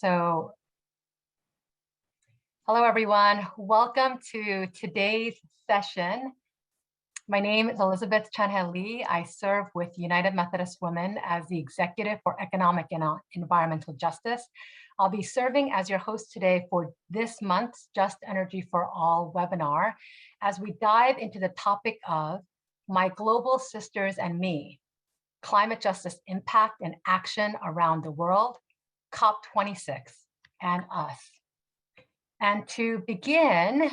So, hello everyone. Welcome to today's session. My name is Elizabeth Chanhe Lee. I serve with United Methodist Women as the Executive for Economic and Environmental Justice. I'll be serving as your host today for this month's Just Energy for All webinar as we dive into the topic of My Global Sisters and Me, Climate Justice Impact and Action Around the World, COP26, and Us. And to begin,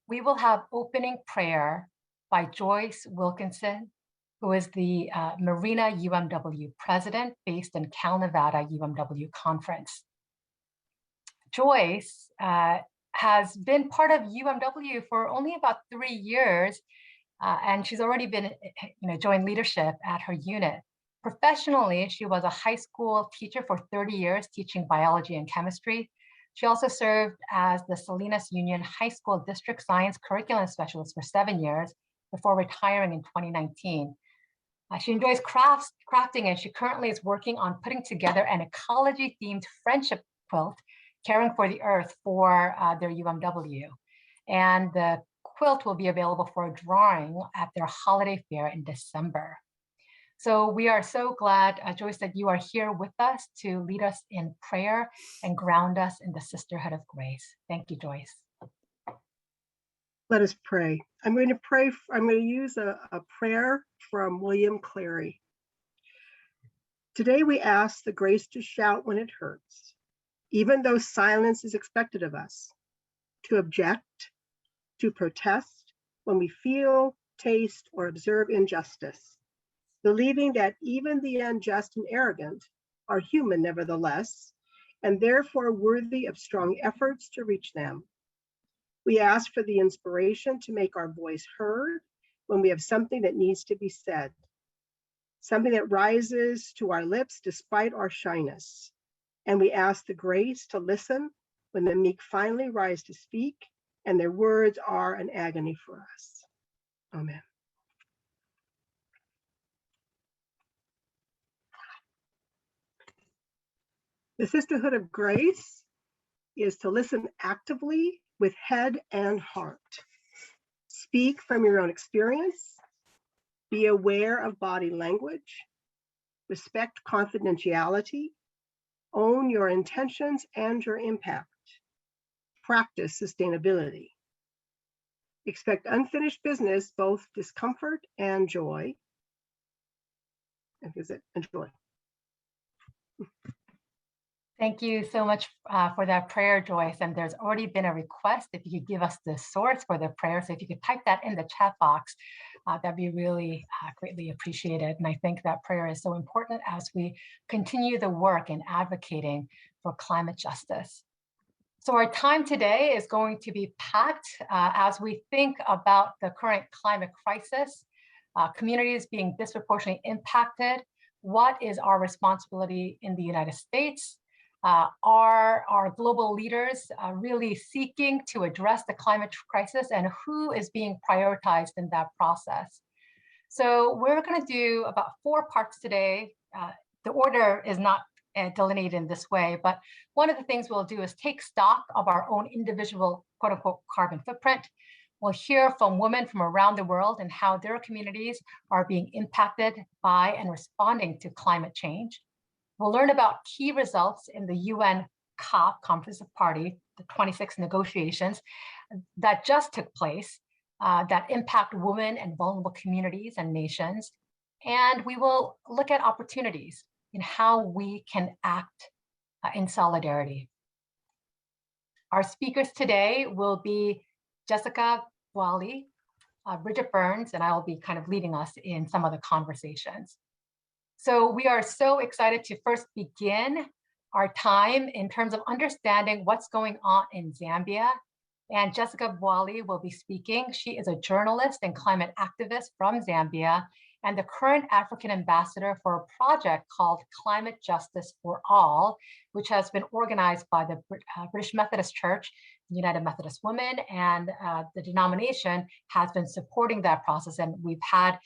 we will have opening prayer by Joyce Wilkinson, who is the Marina UMW president based in Cal Nevada UMW conference. Joyce has been part of UMW for only about 3 years, and she's already been, joined leadership at her unit. Professionally, she was a high school teacher for 30 years, teaching biology and chemistry. She also served as the Salinas Union High School District Science Curriculum Specialist for 7 years before retiring in 2019. She enjoys crafting, and she currently is working on putting together an ecology-themed friendship quilt, Caring for the Earth, for their UMW. And the quilt will be available for a drawing at their holiday fair in December. So we are so glad, Joyce, that you are here with us to lead us in prayer and ground us in the sisterhood of grace. Thank you, Joyce. Let us pray. I'm going to use a prayer from William Clary. Today we ask the grace to shout when it hurts, even though silence is expected of us, to object, to protest when we feel, taste, or observe injustice, believing that even the unjust and arrogant are human nevertheless, and therefore worthy of strong efforts to reach them. We ask for the inspiration to make our voice heard when we have something that needs to be said, something that rises to our lips despite our shyness. And we ask the grace to listen when the meek finally rise to speak and their words are an agony for us. Amen. The sisterhood of grace is to listen actively with head and heart. Speak from your own experience. Be aware of body language. Respect confidentiality. Own your intentions and your impact. Practice sustainability. Expect unfinished business, both discomfort and joy. And joy. Thank you so much for that prayer, Joyce. And there's already been a request if you could give us the source for the prayer. So if you could type that in the chat box, that'd be really greatly appreciated. And I think that prayer is so important as we continue the work in advocating for climate justice. So our time today is going to be packed as we think about the current climate crisis, communities being disproportionately impacted. What is our responsibility in the United States? Are our global leaders really seeking to address the climate crisis, and who is being prioritized in that process? So we're going to do about 4 parts today. The order is not delineated in this way, but one of the things we'll do is take stock of our own individual quote unquote carbon footprint. We'll hear from women from around the world and how their communities are being impacted by and responding to climate change. We'll learn about key results in the UN COP, Conference of Parties, the 26 negotiations that just took place that impact women and vulnerable communities and nations. And we will look at opportunities in how we can act in solidarity. Our speakers today will be Jessica Bwalya, Bridget Burns, and I will be kind of leading us in some of the conversations. So we are so excited to first begin our time in terms of understanding what's going on in Zambia. And Jessica Bwalya will be speaking. She is a journalist and climate activist from Zambia and the current African ambassador for a project called Climate Justice for All, which has been organized by the British Methodist Church, United Methodist Women, and the denomination has been supporting that process. And we've had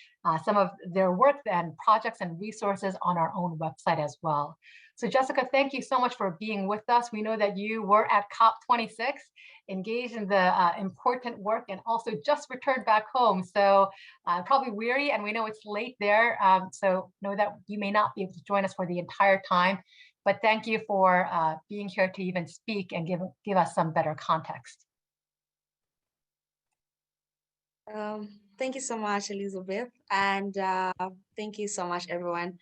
some of their work and projects and resources on our own website as well. So Jessica, thank you so much for being with us. We know that you were at COP26, engaged in the important work, and also just returned back home. So probably weary, and we know it's late there. So know that you may not be able to join us for the entire time, but thank you for being here to even speak and give us some better context. Thank you so much, Elizabeth, and thank you so much, everyone.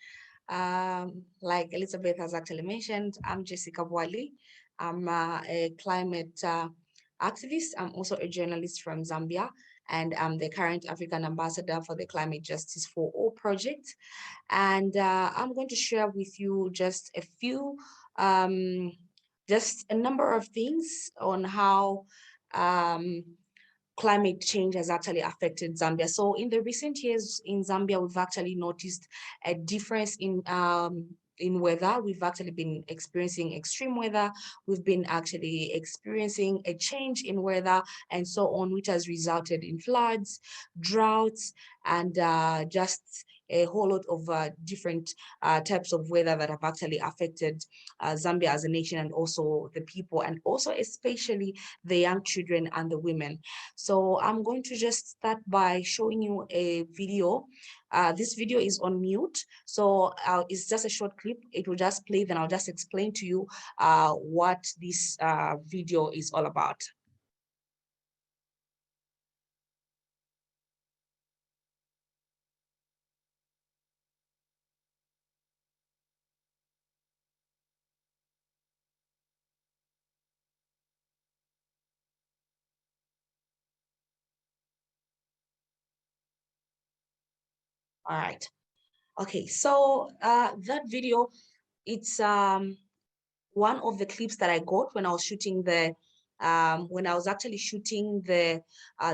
Like Elizabeth has actually mentioned, I'm Jessica Bwali. I'm a climate activist. I'm also a journalist from Zambia, and I'm the current African ambassador for the Climate Justice for All project. And I'm going to share with you just a few, just a number of things on how climate change has actually affected Zambia. So in the recent years in Zambia, we've actually noticed a difference in weather. We've actually been experiencing extreme weather. We've been actually experiencing a change in weather and so on, which has resulted in floods, droughts, and just a whole lot of different types of weather that have actually affected Zambia as a nation, and also the people, and also especially the young children and the women. So I'm going to just start by showing you a video. This video is on mute, so it's just a short clip. It will just play, then I'll just explain to you what this video is all about. All right. Okay, so that video, it's one of the clips that I got when I was shooting when I was actually shooting the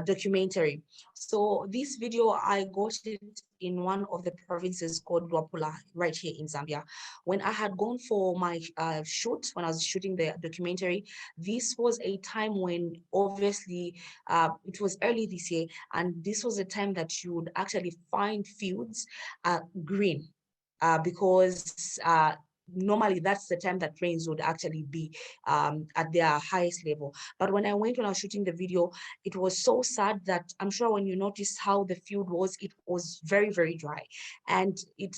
documentary. So this video, I got it in one of the provinces called Luapula, right here in Zambia. When I had gone for my shoot, when I was shooting the documentary, this was a time when obviously it was early this year, and this was a time that you would actually find fields green. Because normally that's the time that rains would actually be at their highest level. But when I was shooting the video, it was so sad that I'm sure when you noticed how the field was, it was very, very dry. And it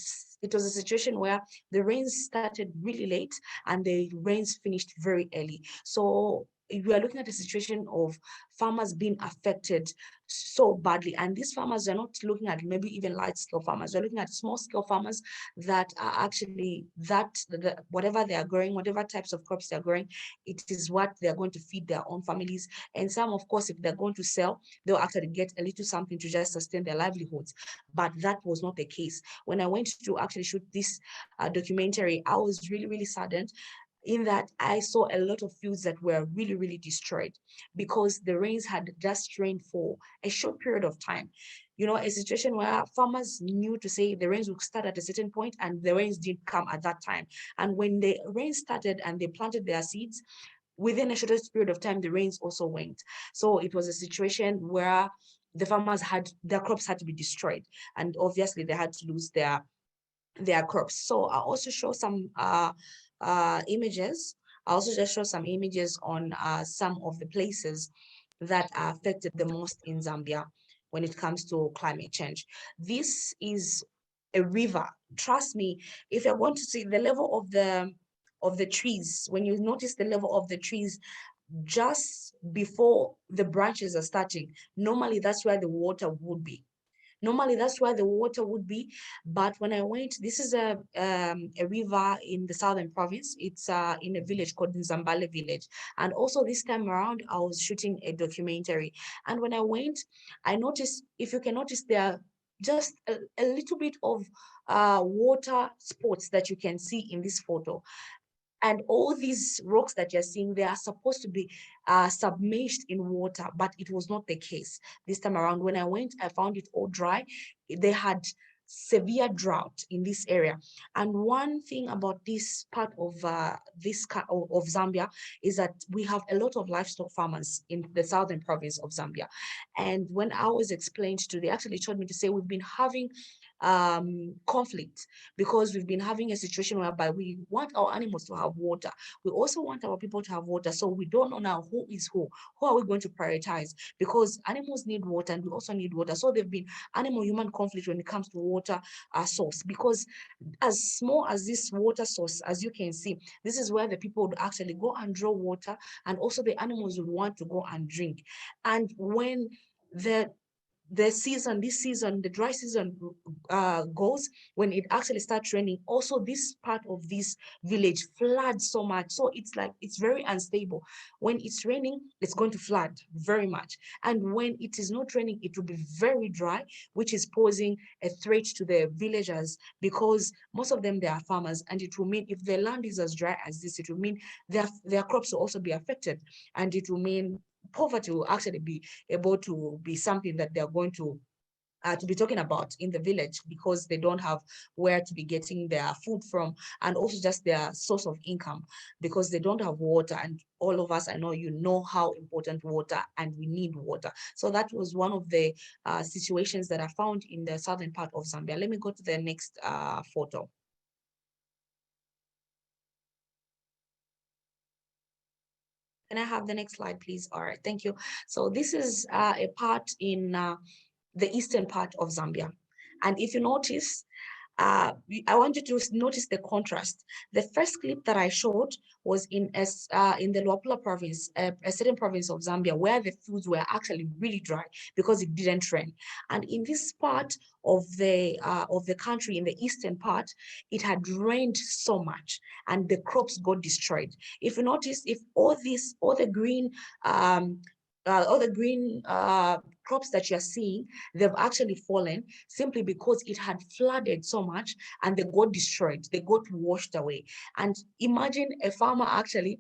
was a situation where the rains started really late and the rains finished very early. So we are looking at a situation of farmers being affected so badly. And these farmers are not looking at maybe even large scale farmers. They're looking at small scale farmers that are actually whatever they are growing, whatever types of crops they're growing, it is what they're going to feed their own families. And some, of course, if they're going to sell, they'll actually get a little something to just sustain their livelihoods. But that was not the case. When I went to actually shoot this documentary, I was really, really saddened in that I saw a lot of fields that were really, really destroyed because the rains had just rained for a short period of time. You know, a situation where farmers knew to say the rains would start at a certain point and the rains didn't come at that time. And when the rain started and they planted their seeds, within a shortest period of time, the rains also went. So it was a situation where the farmers their crops had to be destroyed. And obviously they had to lose their crops. So I also show some images. I also just show some images on some of the places that are affected the most in Zambia when it comes to climate change. This is a river. Trust me, if you're going to see the level of the trees, when you notice the level of the trees just before the branches are starting, normally that's where the water would be. Normally, that's where the water would be. But when I went, this is a river in the southern province. It's in a village called Nzambale village. And also this time around, I was shooting a documentary. And when I went, I noticed, if you can notice, there are just a little bit of water spots that you can see in this photo. And all these rocks that you're seeing, they are supposed to be submerged in water, but it was not the case this time around. When I went, I found it all dry. They had severe drought in this area. And one thing about this part of of Zambia is that we have a lot of livestock farmers in the southern province of Zambia. And when I was explained to, they actually told me to say we've been having conflict because we've been having a situation whereby we want our animals to have water. We also want our people to have water. So we don't know now who is who. Who are we going to prioritize? Because animals need water and we also need water. So there've been animal-human conflict when it comes to water source, because as small as this water source, as you can see, this is where the people would actually go and draw water, and also the animals would want to go and drink. And when this season, the dry season goes, when it actually starts raining, also this part of this village floods so much. So it's like, it's very unstable. When it's raining, it's going to flood very much. And when it is not raining, it will be very dry, which is posing a threat to the villagers, because most of them, they are farmers. And it will mean if the land is as dry as this, it will mean their crops will also be affected. And it will mean poverty will actually be able to be something that they're going to be talking about in the village, because they don't have where to be getting their food from, and also just their source of income, because they don't have water. And all of us, I know you know how important water, and we need water. So that was one of the situations that I found in the southern part of Zambia. Let me go to the next photo. Can I have the next slide, please? All right, thank you. So this is a part in the eastern part of Zambia. And if you notice, I want you to notice the contrast. The first clip that I showed was in the Luapula province, a certain province of Zambia, where the fields were actually really dry because it didn't rain. And in this part of the country, in the eastern part, it had rained so much, and the crops got destroyed. If you notice, if all the green crops that you're seeing, they've actually fallen simply because it had flooded so much and they got destroyed, they got washed away. And imagine a farmer actually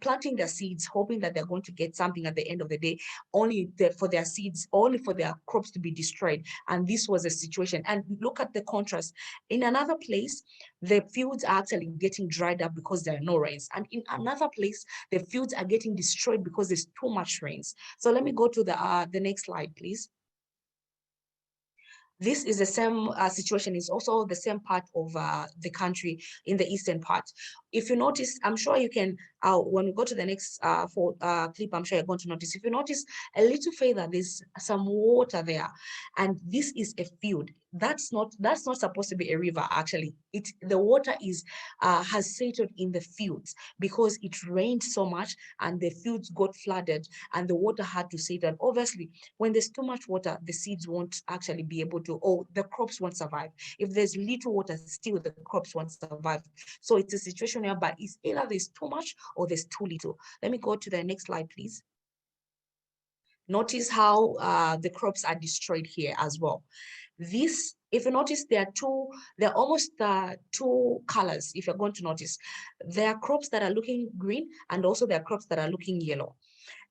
planting their seeds, hoping that they're going to get something at the end of the day, only for their seeds, only for their crops to be destroyed. And this was a situation. And look at the contrast. In another place, the fields are actually getting dried up because there are no rains. And in another place, the fields are getting destroyed because there's too much rains. So let me go to the next slide, please. This is the same situation. It's also the same part of the country in the eastern part. If you notice, I'm sure you can, when we go to the next clip, I'm sure you're going to notice. If you notice a little further, there's some water there, and this is a field. That's not supposed to be a river. Actually, the water has settled in the fields because it rained so much and the fields got flooded and the water had to settle. And obviously, when there's too much water, the seeds won't actually be able to, or the crops won't survive. If there's little water, still the crops won't survive. So it's a situation whereby it's either there's too much or there's too little. Let me go to the next slide, please. Notice how the crops are destroyed here as well. This, if you notice, there are almost two colors. If you're going to notice, there are crops that are looking green and also there are crops that are looking yellow.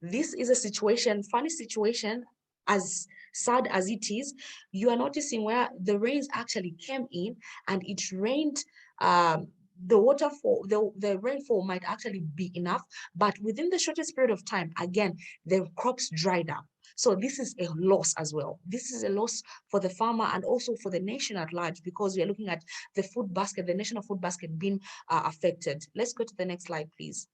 This is a situation, funny situation, as sad as it is. You are noticing where the rains actually came in and it rained. The waterfall, the rainfall might actually be enough, but within the shortest period of time, again, the crops dried up. So this is a loss as well. This is a loss for the farmer and also for the nation at large, because we are looking at the food basket, the national food basket being affected. Let's go to the next slide, please.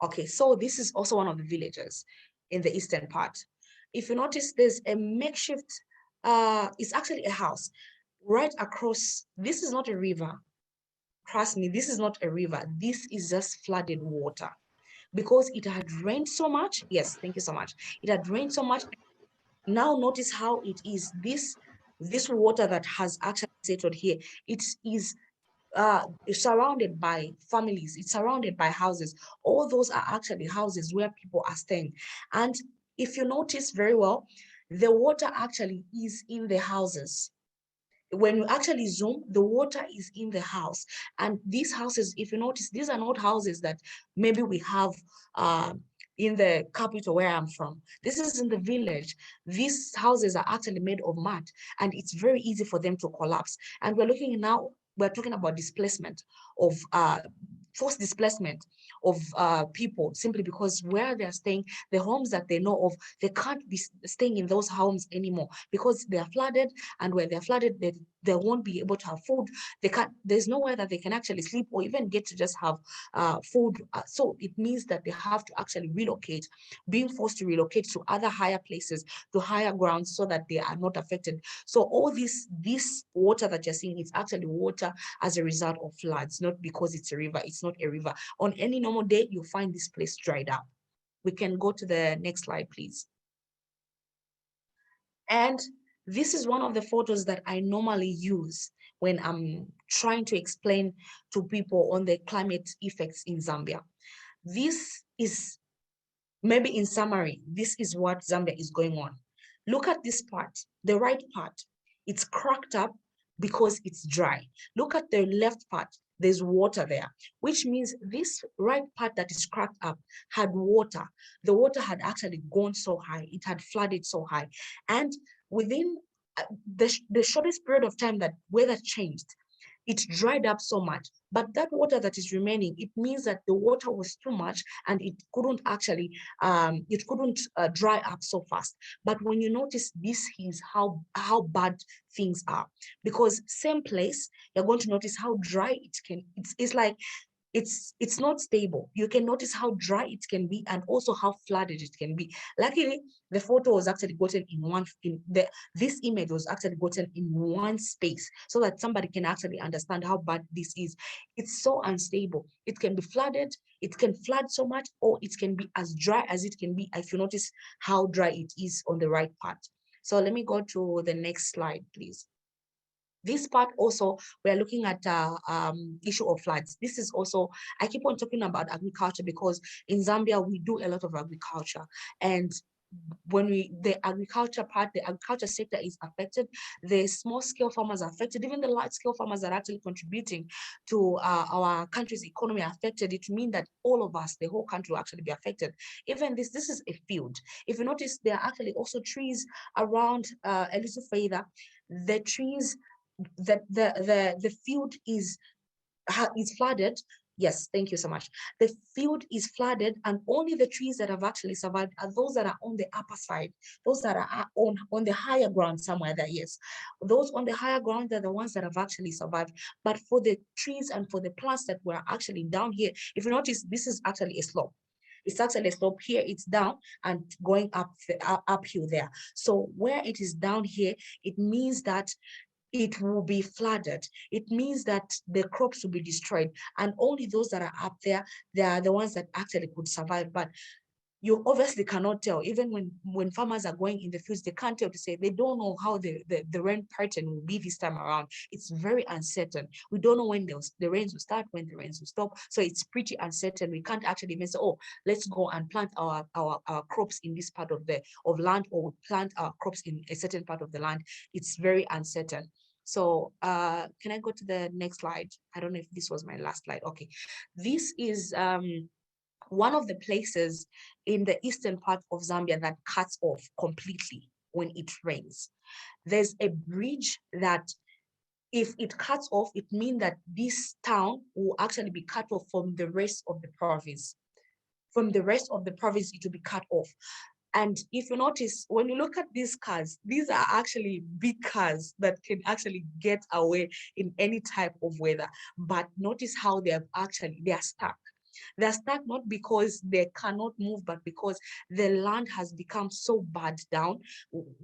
Okay, so this is also one of the villages in the eastern part. If you notice, there's a makeshift, it's actually a house right across. This is not a river. Trust me, this is not a river. This is just flooded water because it had rained so much. Yes, thank you so much. It had rained so much. Now notice how it is. This water that has actually settled here, it is surrounded by families, it's surrounded by houses. All those are actually houses where people are staying. And if you notice very well, the water actually is in the houses. When you actually zoom, the water is in the house. And these houses, if you notice, these are not houses that maybe we have in the capital where I'm from. This is in the village. These houses are actually made of mud, and it's very easy for them to collapse. And we're looking now, we're talking about displacement of forced displacement of people, simply because where they're staying, the homes that they know of, they can't be staying in those homes anymore because they are flooded, and when they're flooded, they won't be able to have food. They can't, there's nowhere that they can actually sleep or even get to just have food. So it means that they have to actually relocate, being forced to relocate to other higher places, to higher grounds, so that they are not affected. So all this water that you're seeing is actually water as a result of floods, not because it's a river. It's not a river. On any normal day, you'll find this place dried up. We can go to the next slide, please. And this is one of the photos that I normally use when I'm trying to explain to people on the climate effects in Zambia. This is, maybe in summary, this is what Zambia is going on. Look at this part, the right part. It's cracked up because it's dry. Look at the left part, there's water there, which means this right part that is cracked up had water. The water had actually gone so high, it had flooded so high. And within the shortest period of time that weather changed, it dried up so much. But that water that is remaining, it means that the water was too much and it couldn't actually, dry up so fast. But when you notice, this is how bad things are. Because same place, you're going to notice how dry it can, it's like, it's not stable. You can notice how dry it can be and also how flooded it can be. Luckily, the photo was actually gotten this image was actually gotten in one space so that somebody can actually understand how bad this is. It's so unstable. It can be flooded, it can flood so much, or it can be as dry as it can be, if you notice how dry it is on the right part. So let me go to the next slide, please. This part also, we're looking at issue of floods. This is also, I keep on talking about agriculture because in Zambia, we do a lot of agriculture. And when the agriculture sector is affected, the small scale farmers are affected, even the large scale farmers that are actually contributing to our country's economy are affected. It means that all of us, the whole country will actually be affected. Even this is a field. If you notice, there are actually also trees around a little further. The trees, the field is flooded. Yes, thank you so much. The field is flooded, and only the trees that have actually survived are those that are on the upper side, those that are on the higher ground somewhere there. Yes, those on the higher ground are the ones that have actually survived. But for the trees and for the plants that were actually down here, if you notice, this is actually a slope. It's actually a slope here, it's down and going uphill there. So where it is down here, it means that it will be flooded. It means that the crops will be destroyed, and only those that are up there, they are the ones that actually could survive. But you obviously cannot tell. Even when farmers are going in the fields, they can't tell to say, they don't know how the rain pattern will be this time around. It's very uncertain. We don't know when the rains will start, when the rains will stop. So it's pretty uncertain. We can't actually even say, oh, let's go and plant our crops in this part of land, or plant our crops in a certain part of the land. It's very uncertain. So can I go to the next slide? I don't know if this was my last slide. Okay. This is one of the places in the eastern part of Zambia that cuts off completely when it rains. There's a bridge that, if it cuts off, it means that this town will actually be cut off from the rest of the province. From the rest of the province, it will be cut off. And if you notice, when you look at these cars, these are actually big cars that can actually get away in any type of weather. But notice how they are stuck. They're stuck not because they cannot move, but because the land has become so bad down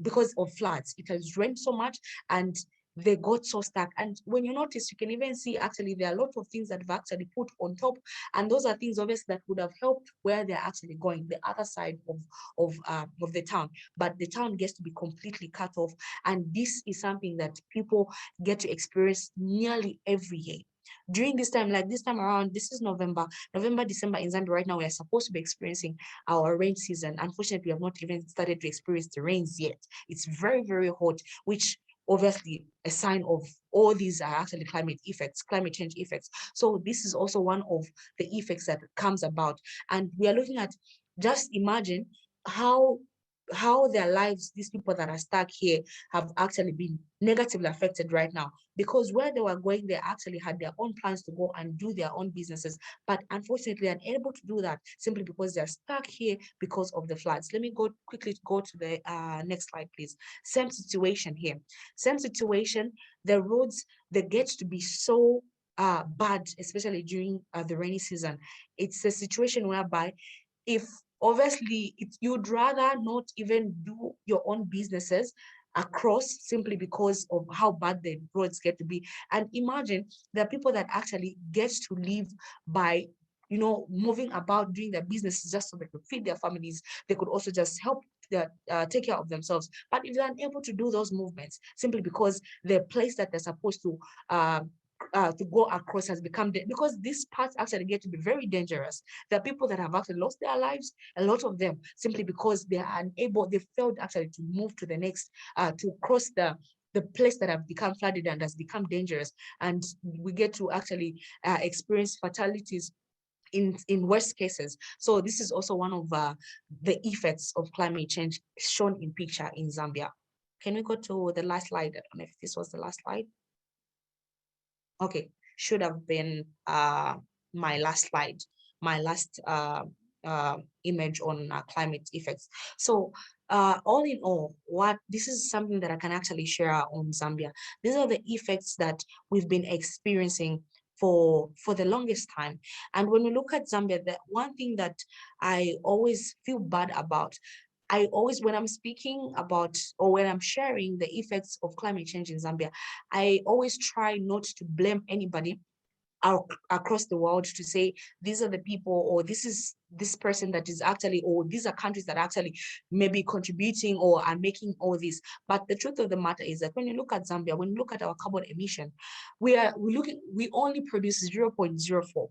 because of floods. It has rained so much and they got so stuck. And when you notice, you can even see actually there are a lot of things that have actually put on top, and those are things obviously that would have helped where they're actually going, the other side of the town. But the town gets to be completely cut off, and this is something that people get to experience nearly every year. During this time, like this time around, this is November, December in Zambia right now, we are supposed to be experiencing our rain season. Unfortunately, we have not even started to experience the rains yet. It's very, very hot, which obviously a sign of all these are actually climate change effects. So this is also one of the effects that comes about. And we are looking at just imagine how their lives, these people that are stuck here, have actually been negatively affected right now, because where they were going, they actually had their own plans to go and do their own businesses, but unfortunately unable to do that simply because they're stuck here because of the floods. Let me quickly go to the next slide, please. Same situation here, same situation. The roads, they get to be so bad, especially during the rainy season. It's a situation whereby, if obviously you'd rather not even do your own businesses across, simply because of how bad the roads get to be. And imagine there are people that actually get to live by, you know, moving about, doing their businesses just so they could feed their families. They could also just help take care of themselves. But if they're unable to do those movements simply because the place that they're supposed to go across has become because these parts actually get to be very dangerous. There are people that have actually lost their lives, a lot of them, simply because they are unable, they failed actually to move to the next, to cross the place that have become flooded and has become dangerous. And we get to actually experience fatalities in worst cases. So this is also one of the effects of climate change shown in picture in Zambia. Can we go to the last slide? I don't know if this was the last slide. Okay, should have been my last slide, my last image on climate effects. So all in all, this is something that I can actually share on Zambia. These are the effects that we've been experiencing for the longest time. And when we look at Zambia, the one thing that I always feel bad about, I always, when I'm speaking about or when I'm sharing the effects of climate change in Zambia, I always try not to blame anybody across the world to say these are the people, or this is this person that is actually, or these are countries that are actually maybe contributing or are making all this. But the truth of the matter is that when you look at Zambia, when you look at our carbon emission, we only produce 0.04.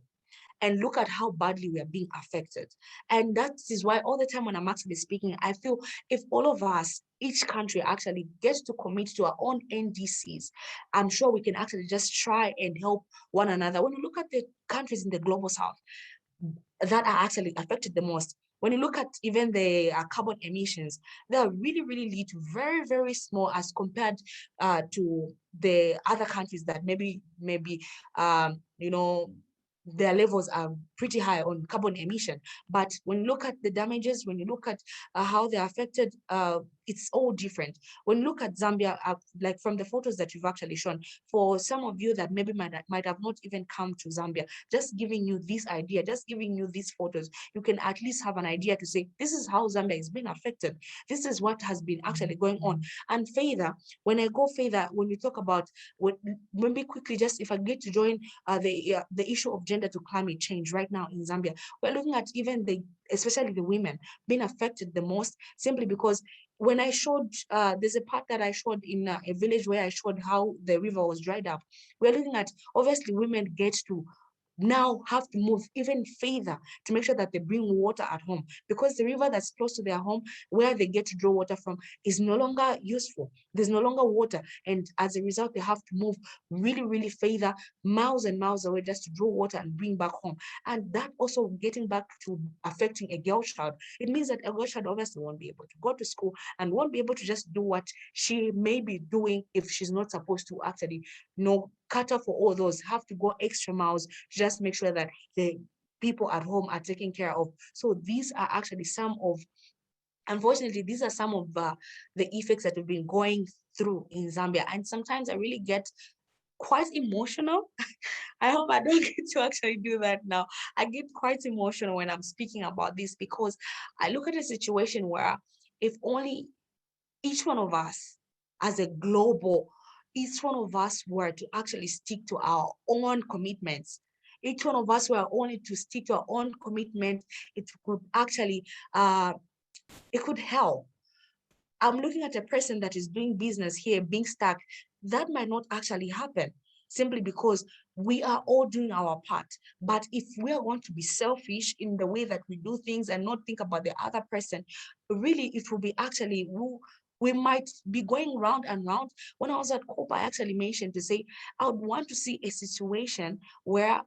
And look at how badly we are being affected. And that is why all the time when I'm actually speaking, I feel if all of us, each country actually gets to commit to our own NDCs, I'm sure we can actually just try and help one another. When you look at the countries in the global south that are actually affected the most, when you look at even the carbon emissions, they are really, really little, very, very small as compared to the other countries that maybe, you know, their levels are pretty high on carbon emission. But when you look at the damages, when you look at how they're affected, it's all different. When you look at Zambia, like from the photos that you've actually shown, for some of you that maybe might have not even come to Zambia, just giving you this idea, just giving you these photos, you can at least have an idea to say, this is how Zambia is being affected. This is what has been actually going on. And further, when I go further, when we talk about, maybe quickly, just if I get to join the issue of gender to climate change right now in Zambia, we're looking at even especially the women being affected the most, simply because when I showed, there's a part that I showed in a village where I showed how the river was dried up. We're looking at, obviously, women get to now have to move even further to make sure that they bring water at home, because the river that's close to their home, where they get to draw water from, is no longer useful. There's no longer water. And as a result, they have to move really, really further, miles and miles away, just to draw water and bring back home. And that also getting back to affecting a girl child. It means that a girl child obviously won't be able to go to school and won't be able to just do what she may be doing if she's not supposed to actually, cater for all those, have to go extra miles to just make sure that the people at home are taken care of. So these are actually unfortunately, these are some of the effects that we've been going through in Zambia. And sometimes I really get quite emotional. I hope I don't get to actually do that now. I get quite emotional when I'm speaking about this, because I look at a situation where if only each one of us as a global, each one of us were to actually stick to our own commitments, each one of us were only to stick to our own commitment, it could actually, it could help. I'm looking at a person that is doing business here, being stuck. That might not actually happen, simply because we are all doing our part. But if we are going to be selfish in the way that we do things and not think about the other person, really, it will be actually, we might be going round and round. When I was at COPA, I actually mentioned to say, I would want to see a situation where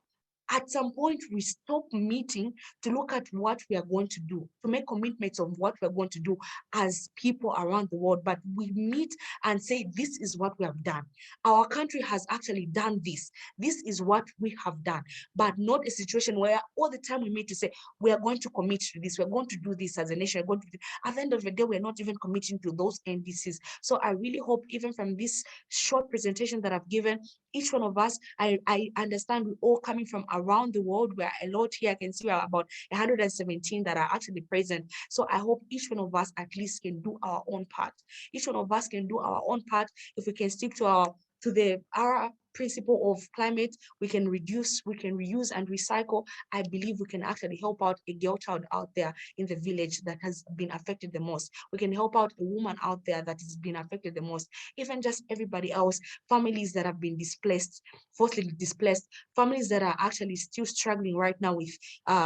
at some point we stop meeting to look at what we are going to do, to make commitments of what we're going to do as people around the world, but we meet and say, this is what we have done. Our country has actually done this. This is what we have done, but not a situation where all the time we meet to say, we are going to commit to this, we're going to do this as a nation, we're going to do. At the end of the day, we're not even committing to those NDCs. So I really hope, even from this short presentation that I've given, each one of us, I understand we're all coming from around the world. We're a lot here. I can see we're about 117 that are actually present. So I hope each one of us at least can do our own part. Each one of us can do our own part. If we can stick to our principle of climate, we can reduce, we can reuse and recycle. I believe we can actually help out a girl child out there in the village that has been affected the most. We can help out a woman out there that has been affected the most. Even just everybody else, families that have been displaced, forcibly displaced, families that are actually still struggling right now with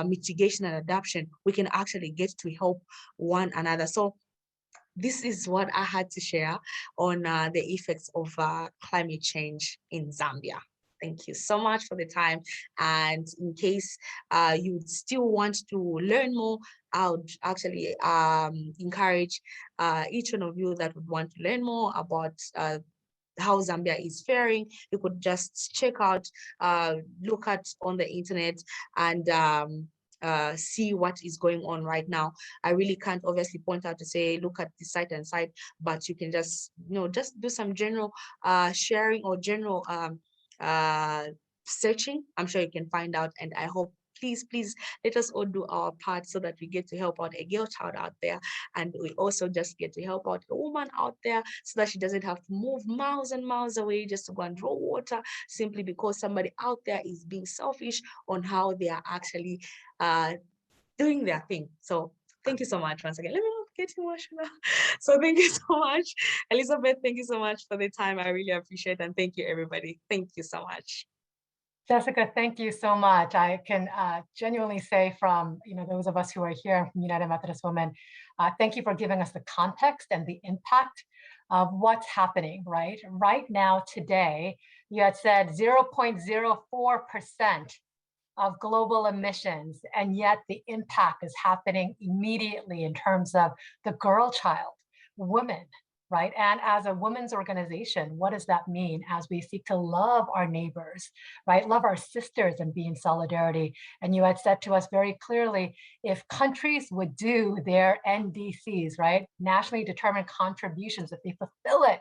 mitigation and adaptation, we can actually get to help one another. So this is what I had to share on the effects of climate change in Zambia. Thank you so much for the time. And in case you would still want to learn more, I would actually encourage each one of you that would want to learn more about how Zambia is faring. You could just check out, look at on the internet and see what is going on right now. I really can't obviously point out to say, look at the site and site, but you can just, just do some general sharing or general searching. I'm sure you can find out, and I hope, please let us all do our part so that we get to help out a girl child out there, and we also just get to help out a woman out there so that she doesn't have to move miles and miles away just to go and draw water simply because somebody out there is being selfish on how they are actually doing their thing. So thank you so much once again. Let me not get emotional. So thank you so much, Elizabeth. Thank you so much for the time. I really appreciate it, and thank you, everybody. Thank you so much. Jessica, thank you so much. I can genuinely say from those of us who are here from United Methodist Women, thank you for giving us the context and the impact of what's happening, right? Right now, today, you had said 0.04% of global emissions, and yet the impact is happening immediately in terms of the girl child, women, right? And as a women's organization, what does that mean as we seek to love our neighbors, right? Love our sisters and be in solidarity. And you had said to us very clearly, if countries would do their NDCs, right? Nationally determined contributions, if they fulfill it,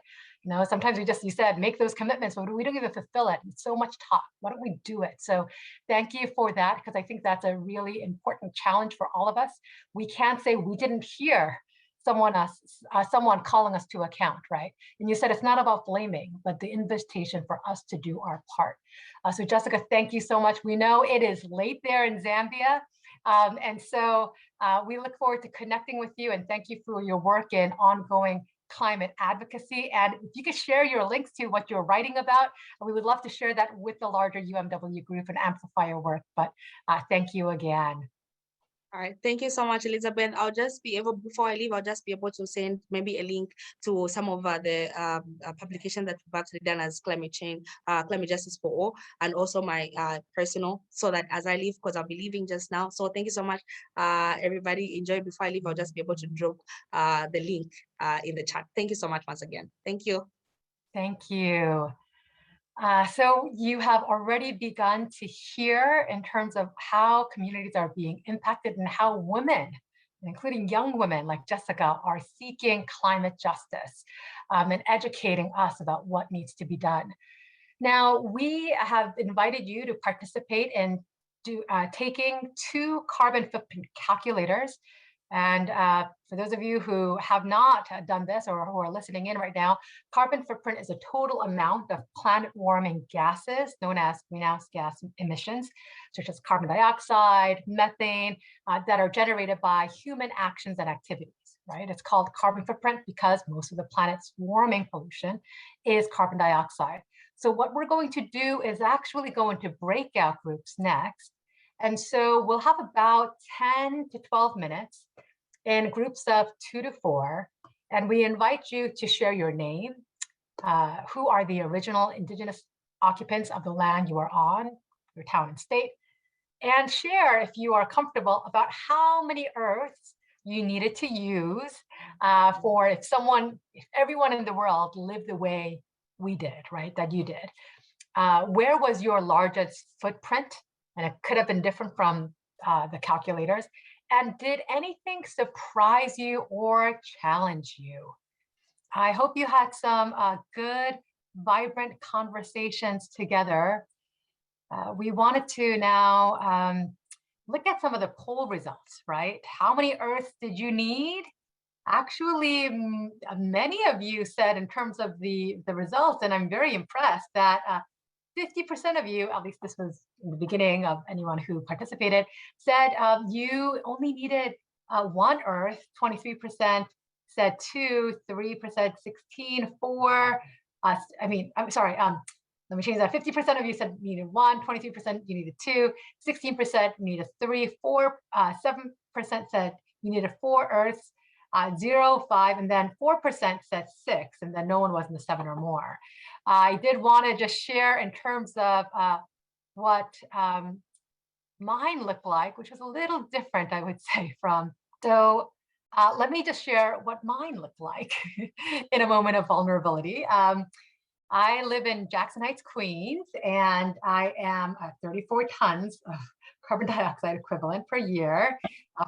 sometimes you said, make those commitments, but we don't even fulfill it. It's so much talk. Why don't we do it? So thank you for that, because I think that's a really important challenge for all of us. We can't say we didn't hear someone calling us to account, right? And you said it's not about blaming, but the invitation for us to do our part. So Jessica, thank you so much. We know it is late there in Zambia. And so we look forward to connecting with you, and thank you for your work in ongoing climate advocacy. And if you could share your links to what you're writing about, we would love to share that with the larger UMW group and amplify your work. But thank you again. All right, thank you so much, Elizabeth. I'll just be able, before I leave, I'll just be able to send maybe a link to some of the publications that we've actually done as climate justice for all, and also my personal, so that as I leave, because I'll be leaving just now. So thank you so much, everybody. Enjoy. Before I leave, I'll just be able to drop the link in the chat. Thank you so much once again. Thank you. Thank you. So you have already begun to hear in terms of how communities are being impacted and how women, including young women like Jessica, are seeking climate justice and educating us about what needs to be done. Now, we have invited you to participate in taking 2 carbon footprint calculators. And for those of you who have not done this or who are listening in right now, carbon footprint is a total amount of planet warming gases known as greenhouse gas emissions, such as carbon dioxide, methane, that are generated by human actions and activities, right? It's called carbon footprint because most of the planet's warming pollution is carbon dioxide. So what we're going to do is actually go into breakout groups next. And so we'll have about 10 to 12 minutes in groups of 2 to 4. And we invite you to share your name, who are the original indigenous occupants of the land you are on, your town and state, and share, if you are comfortable, about how many Earths you needed to use for if everyone in the world lived the way we did, right, that you did. Where was your largest footprint? And it could have been different from the calculators. And did anything surprise you or challenge you? I hope you had some good, vibrant conversations together. We wanted to now look at some of the poll results, right? How many Earths did you need? Actually, many of you said, in terms of the results, and I'm very impressed that 50% of you, at least this was in the beginning of anyone who participated, said you only needed 1 Earth, 23% said 2, 3%, 16, 4. I'm sorry, let me change that. 50% of you said you needed 1, 23% you needed 2, 16% needed 3, 4, 7% said you needed 4 Earths, 0, 5, and then 4% said 6, and then no one was in the 7 or more. I did want to just share in terms of what mine looked like, which was a little different, I would say, from. So let me just share what mine looked like in a moment of vulnerability. I live in Jackson Heights, Queens, and I am 34 tons of carbon dioxide equivalent per year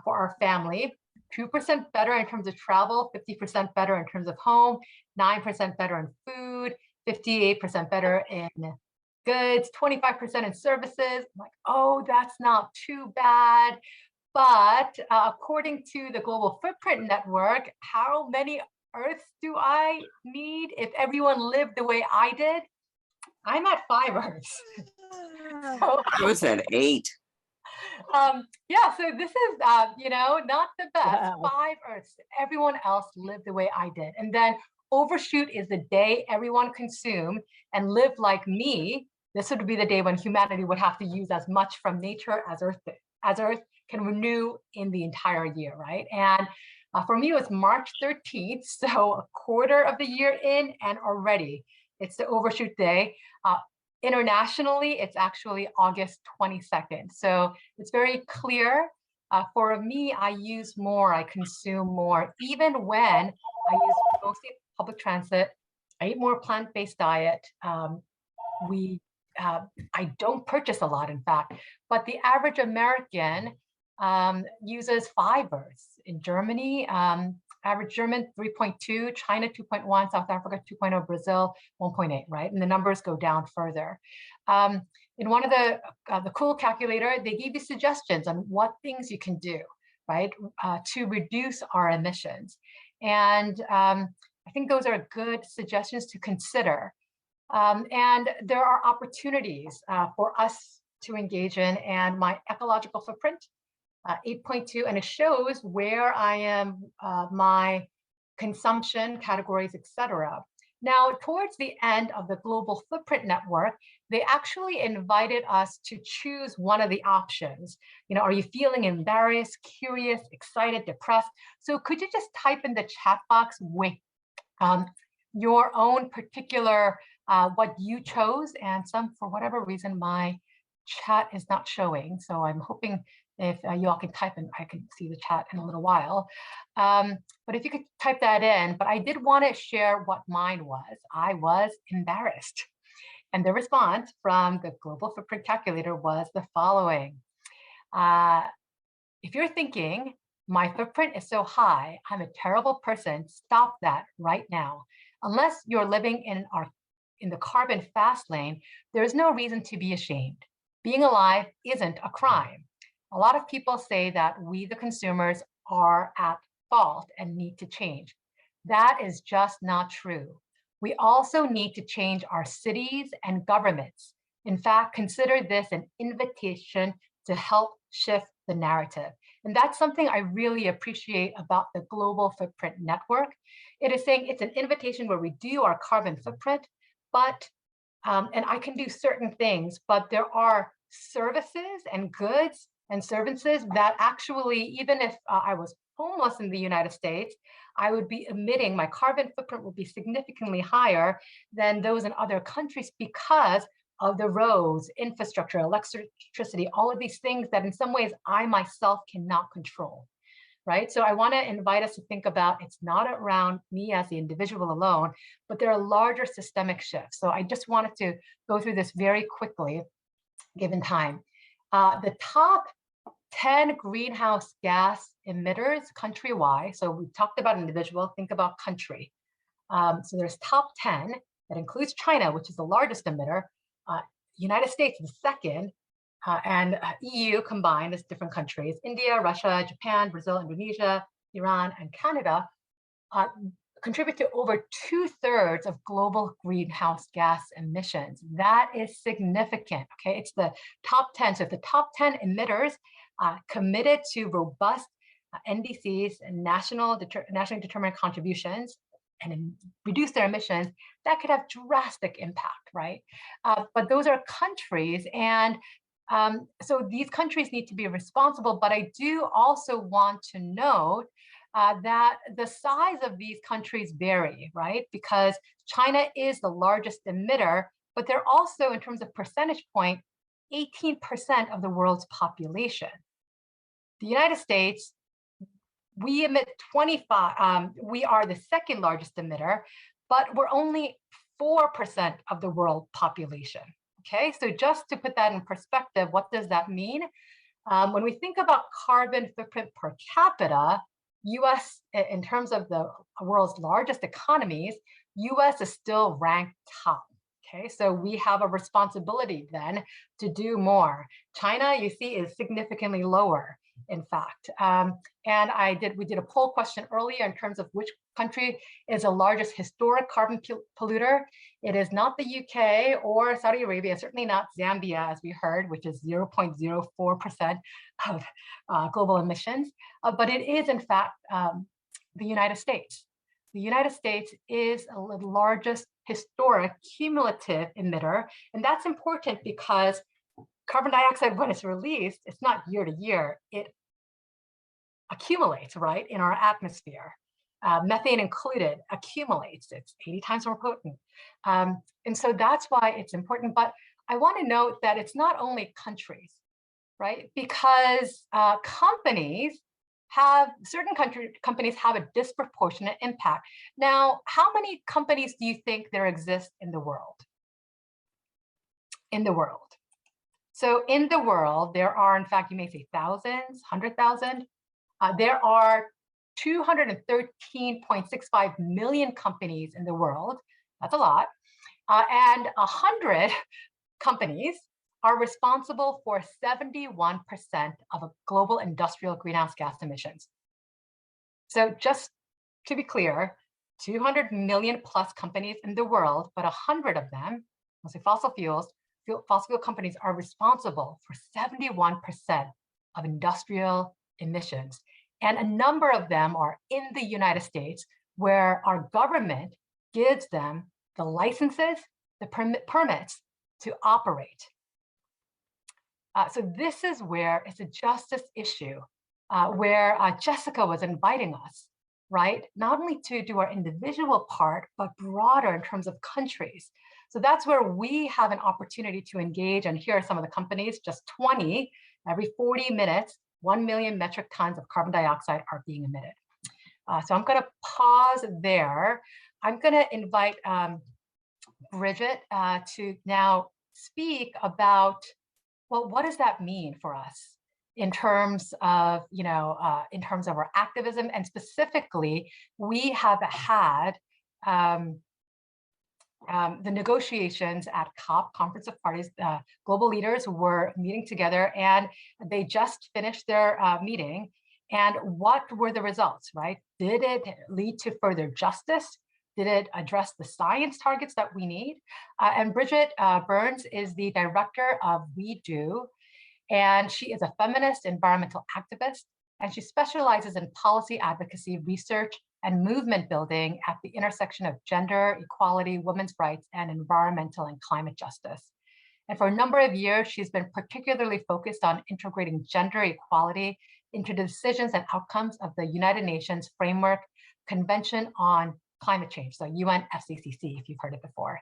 for our family. 2% better in terms of travel, 50% better in terms of home, 9% better in food, 58% better in goods, 25% in services. I'm like, oh, that's not too bad. But according to the Global Footprint Network, how many Earths do I need if everyone lived the way I did? I'm at 5 Earths. So, I was at 8. yeah, so this is, not the best. Wow. 5 Earths. Everyone else lived the way I did. And then overshoot is the day everyone consumed and lived like me. This would be the day when humanity would have to use as much from nature as Earth can renew in the entire year, right? And for me, it was March 13th, so a quarter of the year in, and already it's the overshoot day. Internationally, it's actually August 22nd. So it's very clear. For me, I use more, I consume more, even when I use mostly public transit. I eat more plant-based diet. I don't purchase a lot, in fact, but the average American uses 5 Earths. In Germany, average German 3.2, China 2.1, South Africa 2.0, Brazil 1.8, right? And the numbers go down further. In one of the cool calculator, they gave you suggestions on what things you can do, right, to reduce our emissions. And I think those are good suggestions to consider. And there are opportunities for us to engage in, and my ecological footprint, 8.2, and it shows where I am, my consumption categories, etc. Now, towards the end of the Global Footprint Network, they actually invited us to choose one of the options. Are you feeling embarrassed, curious, excited, depressed? So could you just type in the chat box with your own particular, what you chose, and for whatever reason, my chat is not showing. So I'm hoping if you all can type in, I can see the chat in a little while. But if you could type that in, but I did want to share what mine was. I was embarrassed. And the response from the Global Footprint Calculator was the following. If you're thinking, my footprint is so high, I'm a terrible person, stop that right now. Unless you're living in the carbon fast lane, there's no reason to be ashamed. Being alive isn't a crime. A lot of people say that we, the consumers, are at fault and need to change. That is just not true. We also need to change our cities and governments. In fact, consider this an invitation to help shift the narrative. And that's something I really appreciate about the Global Footprint Network. It is saying it's an invitation where we do our carbon footprint, but, and I can do certain things, but there are services and goods and services that actually, even if I was homeless in the United States, I would be emitting, my carbon footprint would be significantly higher than those in other countries, because of the roads, infrastructure, electricity, all of these things that in some ways I myself cannot control, right? So I want to invite us to think about it's not around me as the individual alone, but there are larger systemic shifts. So I just wanted to go through this very quickly, given time. The top 10 greenhouse gas emitters countrywide. So we talked about individual, think about country. So there's top 10, that includes China, which is the largest emitter, United States the second, and EU combined as different countries, India, Russia, Japan, Brazil, Indonesia, Iran, and Canada, contribute to over 2/3 of global greenhouse gas emissions. That is significant, okay? It's the top 10. So if the top 10 emitters committed to robust NDCs and nationally determined contributions and reduce their emissions, that could have drastic impact, right? But those are countries, and so these countries need to be responsible, but I do also want to note that the size of these countries vary, right? Because China is the largest emitter, but they're also, in terms of percentage point, 18% of the world's population. The United States, we emit 25, we are the second largest emitter, but we're only 4% of the world population. Okay, so just to put that in perspective, what does that mean? When we think about carbon footprint per capita, US, in terms of the world's largest economies, US is still ranked top. Okay, so we have a responsibility then to do more. China, you see, is significantly lower, in fact. And we did a poll question earlier in terms of which country is the largest historic carbon polluter. It is not the UK or Saudi Arabia, certainly not Zambia, as we heard, which is 0.04% of global emissions, but it is, in fact, the United States. The United States is the largest historic cumulative emitter, and that's important because carbon dioxide, when it's released, it's not year to year, it accumulates, right, in our atmosphere. Methane included accumulates, it's 80 times more potent. And so that's why it's important. But I want to note that it's not only countries, right? Because certain companies have a disproportionate impact. Now, how many companies do you think there exist in the world? In the world. So in the world, there are, in fact, you may say thousands, 100,000. There are 213.65 million companies in the world. That's a lot. And 100 companies are responsible for 71% of global industrial greenhouse gas emissions. So just to be clear, 200 million plus companies in the world, but 100 of them, mostly fossil fuel companies, are responsible for 71% of industrial emissions. And a number of them are in the United States, where our government gives them the licenses, the permits to operate. So this is where it's a justice issue, where Jessica was inviting us, right? Not only to do our individual part, but broader in terms of countries. So that's where we have an opportunity to engage. And here are some of the companies, just 20, every 40 minutes, 1 million metric tons of carbon dioxide are being emitted. So I'm going to pause there. I'm going to invite Bridget to now speak about, well, what does that mean for us in terms of, in terms of our activism? And specifically, we have had the negotiations at COP, Conference of Parties. Global leaders were meeting together, and they just finished their meeting. And what were the results, right? Did it lead to further justice? Did it address the science targets that we need? And Bridget Burns is the director of We Do, and she is a feminist environmental activist, and she specializes in policy advocacy, research, and movement building at the intersection of gender, equality, women's rights, and environmental and climate justice. And for a number of years, she's been particularly focused on integrating gender equality into the decisions and outcomes of the United Nations Framework Convention on Climate Change, so UNFCCC, if you've heard it before.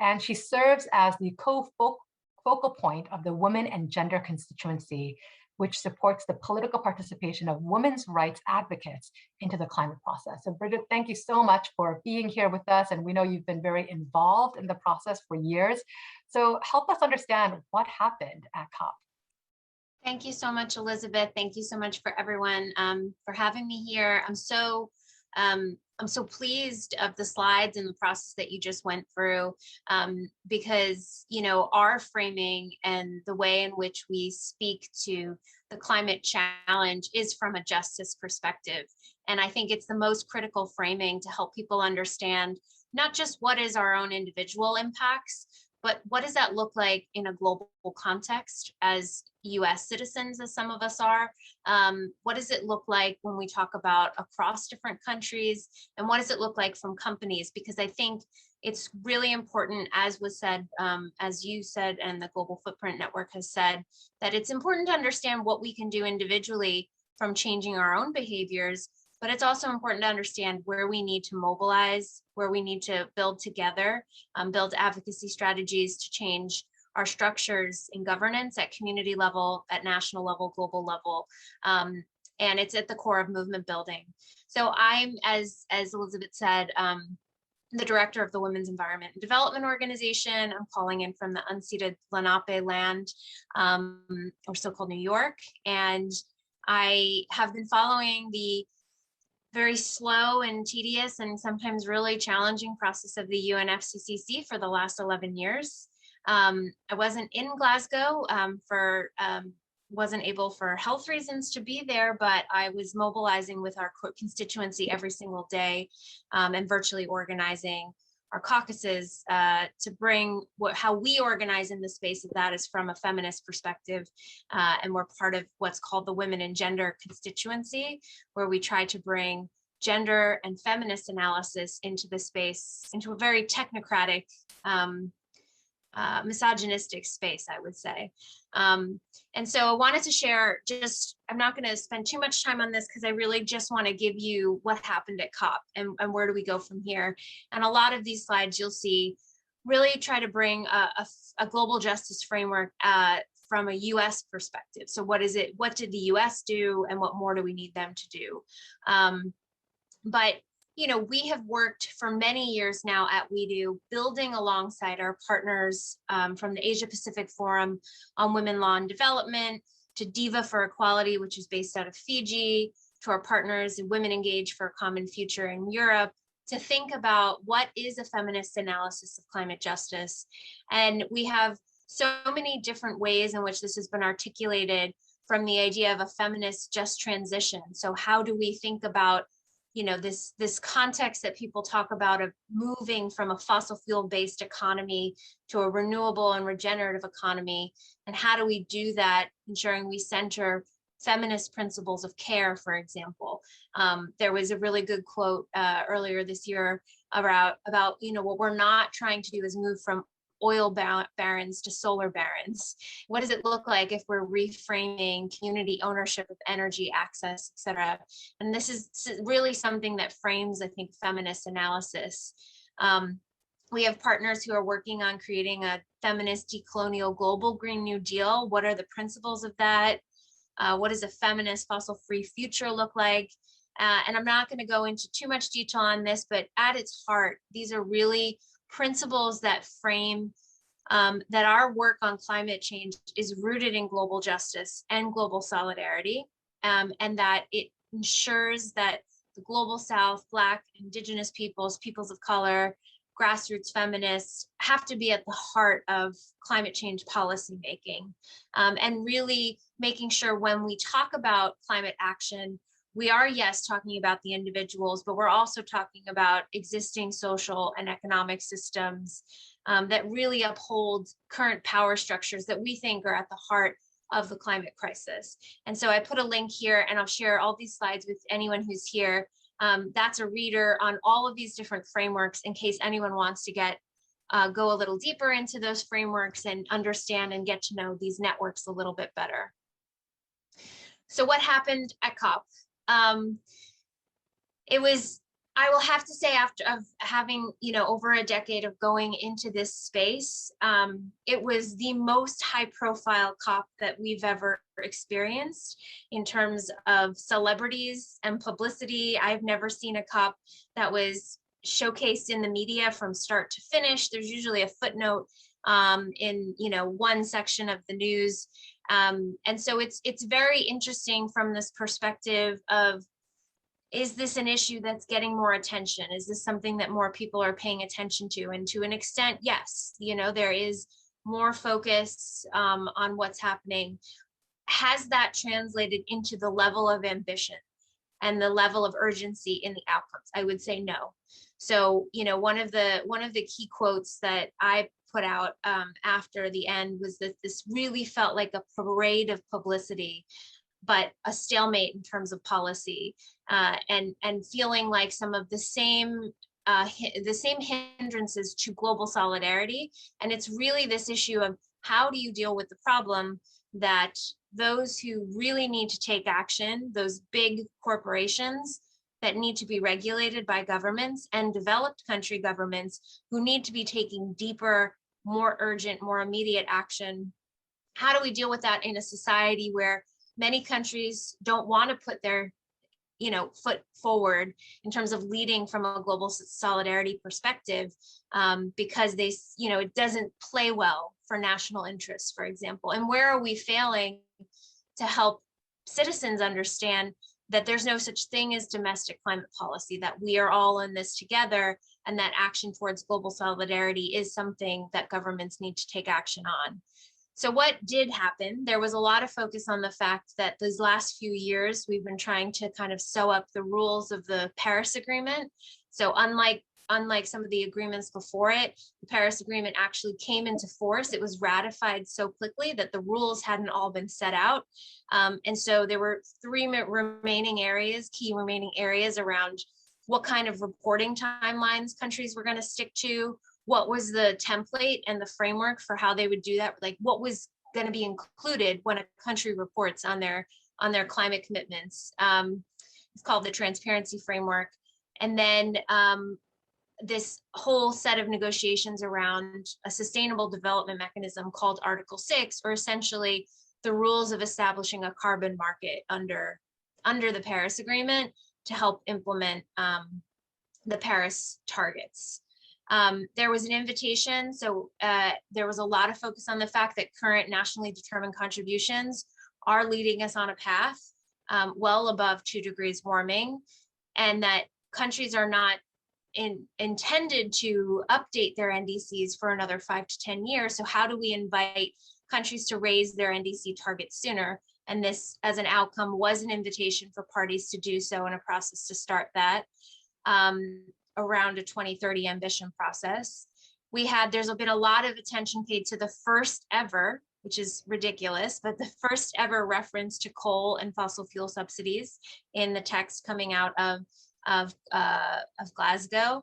and she serves as the focal point of the Women and Gender Constituency, which supports the political participation of women's rights advocates into the climate process. So Bridget, thank you so much for being here with us. And we know you've been very involved in the process for years. So help us understand what happened at COP. Thank you so much, Elizabeth. Thank you so much for everyone for having me here. I'm so pleased of the slides and the process that you just went through, because, you know, our framing and the way in which we speak to the climate challenge is from a justice perspective. And I think it's the most critical framing to help people understand not just what is our own individual impacts, but what does that look like in a global context as US citizens, as some of us are? What does it look like when we talk about across different countries? And what does it look like from companies? Because I think it's really important, as was said, as you said, and the Global Footprint Network has said, that it's important to understand what we can do individually from changing our own behaviors, but it's also important to understand where we need to mobilize, where we need to build together, build advocacy strategies to change our structures in governance at community level, at national level, global level. And it's at the core of movement building. So I'm, as Elizabeth said, the director of the Women's Environment and Development Organization. I'm calling in from the unceded Lenape land, or so-called New York. And I have been following the very slow and tedious and sometimes really challenging process of the UNFCCC for the last 11 years. I wasn't in Glasgow wasn't able for health reasons to be there, but I was mobilizing with our constituency every single day, and virtually organizing our caucuses to bring how we organize in the space of that is from a feminist perspective. And we're part of what's called the Women and Gender Constituency, where we try to bring gender and feminist analysis into the space, into a very technocratic, misogynistic space, I would say. And so I wanted to share I'm not going to spend too much time on this because I really just want to give you what happened at COP and where do we go from here. And a lot of these slides you'll see really try to bring a global justice framework from a US perspective. So what did the US do and what more do we need them to do? But you know, we have worked for many years now at WeDo, building alongside our partners from the Asia Pacific Forum on Women, Law and Development, to DIVA for Equality, which is based out of Fiji, to our partners in Women Engage for a Common Future in Europe, to think about what is a feminist analysis of climate justice. And we have so many different ways in which this has been articulated, from the idea of a feminist just transition. So how do we think about, you know, this context that people talk about of moving from a fossil fuel based economy to a renewable and regenerative economy, and how do we do that ensuring we center feminist principles of care, for example. There was a really good quote earlier this year about, you know, what we're not trying to do is move from oil barons to solar barons. What does it look like if we're reframing community ownership of energy access, et cetera? And this is really something that frames, I think, feminist analysis. We have partners who are working on creating a feminist decolonial global Green New Deal. What are the principles of that? What does a feminist fossil-free future look like? And I'm not going to go into too much detail on this, but at its heart, these are really principles that frame that our work on climate change is rooted in global justice and global solidarity, and that it ensures that the global South, Black, Indigenous peoples, peoples of color, grassroots feminists have to be at the heart of climate change policymaking, and really making sure when we talk about climate action, we are, yes, talking about the individuals, but we're also talking about existing social and economic systems that really uphold current power structures that we think are at the heart of the climate crisis. And so I put a link here, and I'll share all these slides with anyone who's here. That's a reader on all of these different frameworks in case anyone wants to go a little deeper into those frameworks and understand and get to know these networks a little bit better. So what happened at COP? It was I will have to say, after of having, over a decade of going into this space, it was the most high profile COP that we've ever experienced in terms of celebrities and publicity. I've never seen a COP that was showcased in the media from start to finish. There's usually a footnote in one section of the news. And so it's very interesting from this perspective of, is this an issue that's getting more attention? Is this something that more people are paying attention to? And to an extent, yes, there is more focus on what's happening. Has that translated into the level of ambition and the level of urgency in the outcomes? I would say no. So, one of the key quotes that I put out after the end was that this really felt like a parade of publicity, but a stalemate in terms of policy, and feeling like some of the same hindrances to global solidarity. And it's really this issue of, how do you deal with the problem that those who really need to take action, those big corporations that need to be regulated by governments, and developed country governments who need to be taking deeper, more urgent, more immediate action. How do we deal with that in a society where many countries don't want to put their foot forward in terms of leading from a global solidarity perspective, because it doesn't play well for national interests, for example? And where are we failing to help citizens understand that there's no such thing as domestic climate policy, that we are all in this together, and that action towards global solidarity is something that governments need to take action on? So what did happen? There was a lot of focus on the fact that these last few years, we've been trying to kind of sew up the rules of the Paris Agreement. So unlike some of the agreements before it, the Paris Agreement actually came into force. It was ratified so quickly that the rules hadn't all been set out. And so there were three key remaining areas around what kind of reporting timelines countries were going to stick to, what was the template and the framework for how they would do that, like what was going to be included when a country reports on their climate commitments. It's called the transparency framework. And then this whole set of negotiations around a sustainable development mechanism called Article 6, or essentially the rules of establishing a carbon market under the Paris Agreement to help implement the Paris targets. There was an invitation, so there was a lot of focus on the fact that current nationally determined contributions are leading us on a path well above 2 degrees warming, and that countries are not intended to update their NDCs for another 5 to 10 years. So how do we invite countries to raise their NDC targets sooner? And this, as an outcome, was an invitation for parties to do so, in a process to start that around a 2030 ambition process. There's been a lot of attention paid to the first ever, which is ridiculous, but the first ever reference to coal and fossil fuel subsidies in the text coming out of Glasgow.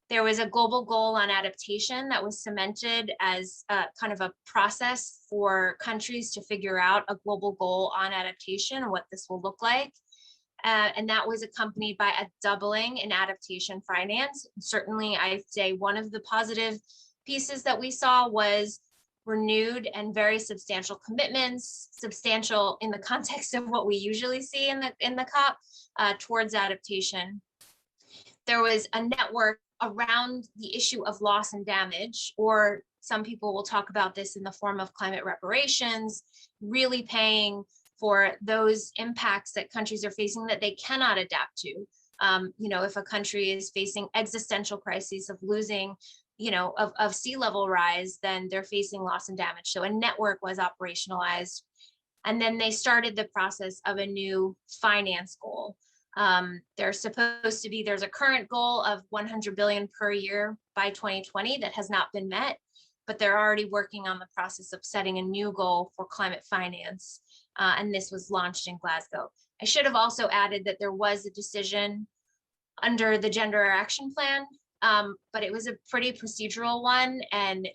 There was a global goal on adaptation that was cemented as kind of a process for countries to figure out a global goal on adaptation and what this will look like. And that was accompanied by a doubling in adaptation finance. Certainly, I'd say one of the positive pieces that we saw was renewed and very substantial commitments, substantial in the context of what we usually see in the COP, towards adaptation. There was a network around the issue of loss and damage, or some people will talk about this in the form of climate reparations, really paying for those impacts that countries are facing that they cannot adapt to. If a country is facing existential crises of losing, of sea level rise, then they're facing loss and damage. So a network was operationalized. And then they started the process of a new finance goal. There's a current goal of 100 billion per year by 2020 that has not been met, but they're already working on the process of setting a new goal for climate finance. And this was launched in Glasgow. I should have also added that there was a decision under the Gender Action Plan, but it was a pretty procedural one. And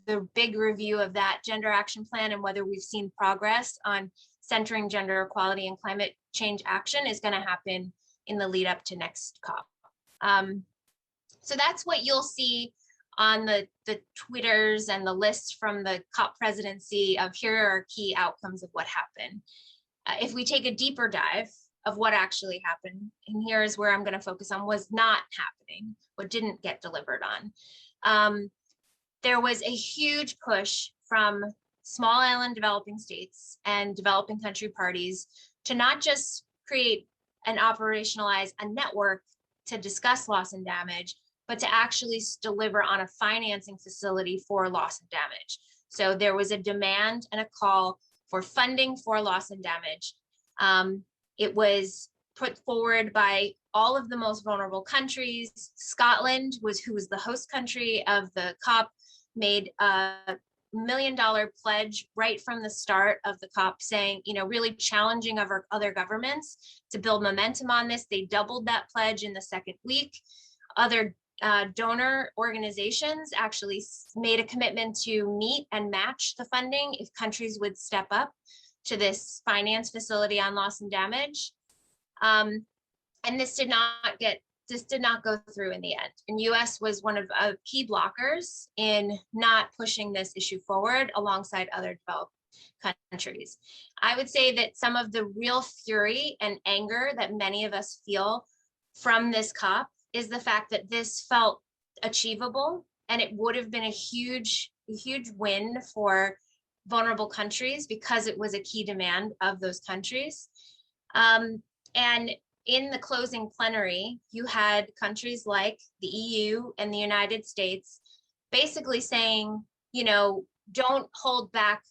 the big review of that Gender Action Plan and whether we've seen progress on centering gender equality and climate change action is going to happen in the lead up to next COP. So that's what you'll see on the Twitters and the lists from the COP presidency of here are key outcomes of what happened. If we take a deeper dive of what actually happened, and here's where I'm going to focus on was not happening, what didn't get delivered on. There was a huge push from small island developing states and developing country parties to not just create and operationalize a network to discuss loss and damage, but to actually deliver on a financing facility for loss and damage. So there was a demand and a call for funding for loss and damage. It was put forward by all of the most vulnerable countries. Scotland who was the host country of the COP, made a $1 million pledge right from the start of the COP, saying, really challenging other governments to build momentum on this. They doubled that pledge in the second week. Other donor organizations actually made a commitment to meet and match the funding if countries would step up to this finance facility on loss and damage. And this did not go through in the end. And US was one of key blockers in not pushing this issue forward alongside other developed countries. I would say that some of the real fury and anger that many of us feel from this COP is the fact that this felt achievable, and it would have been a huge win for vulnerable countries because it was a key demand of those countries. And in the closing plenary, you had countries like the EU and the United States basically saying, don't hold back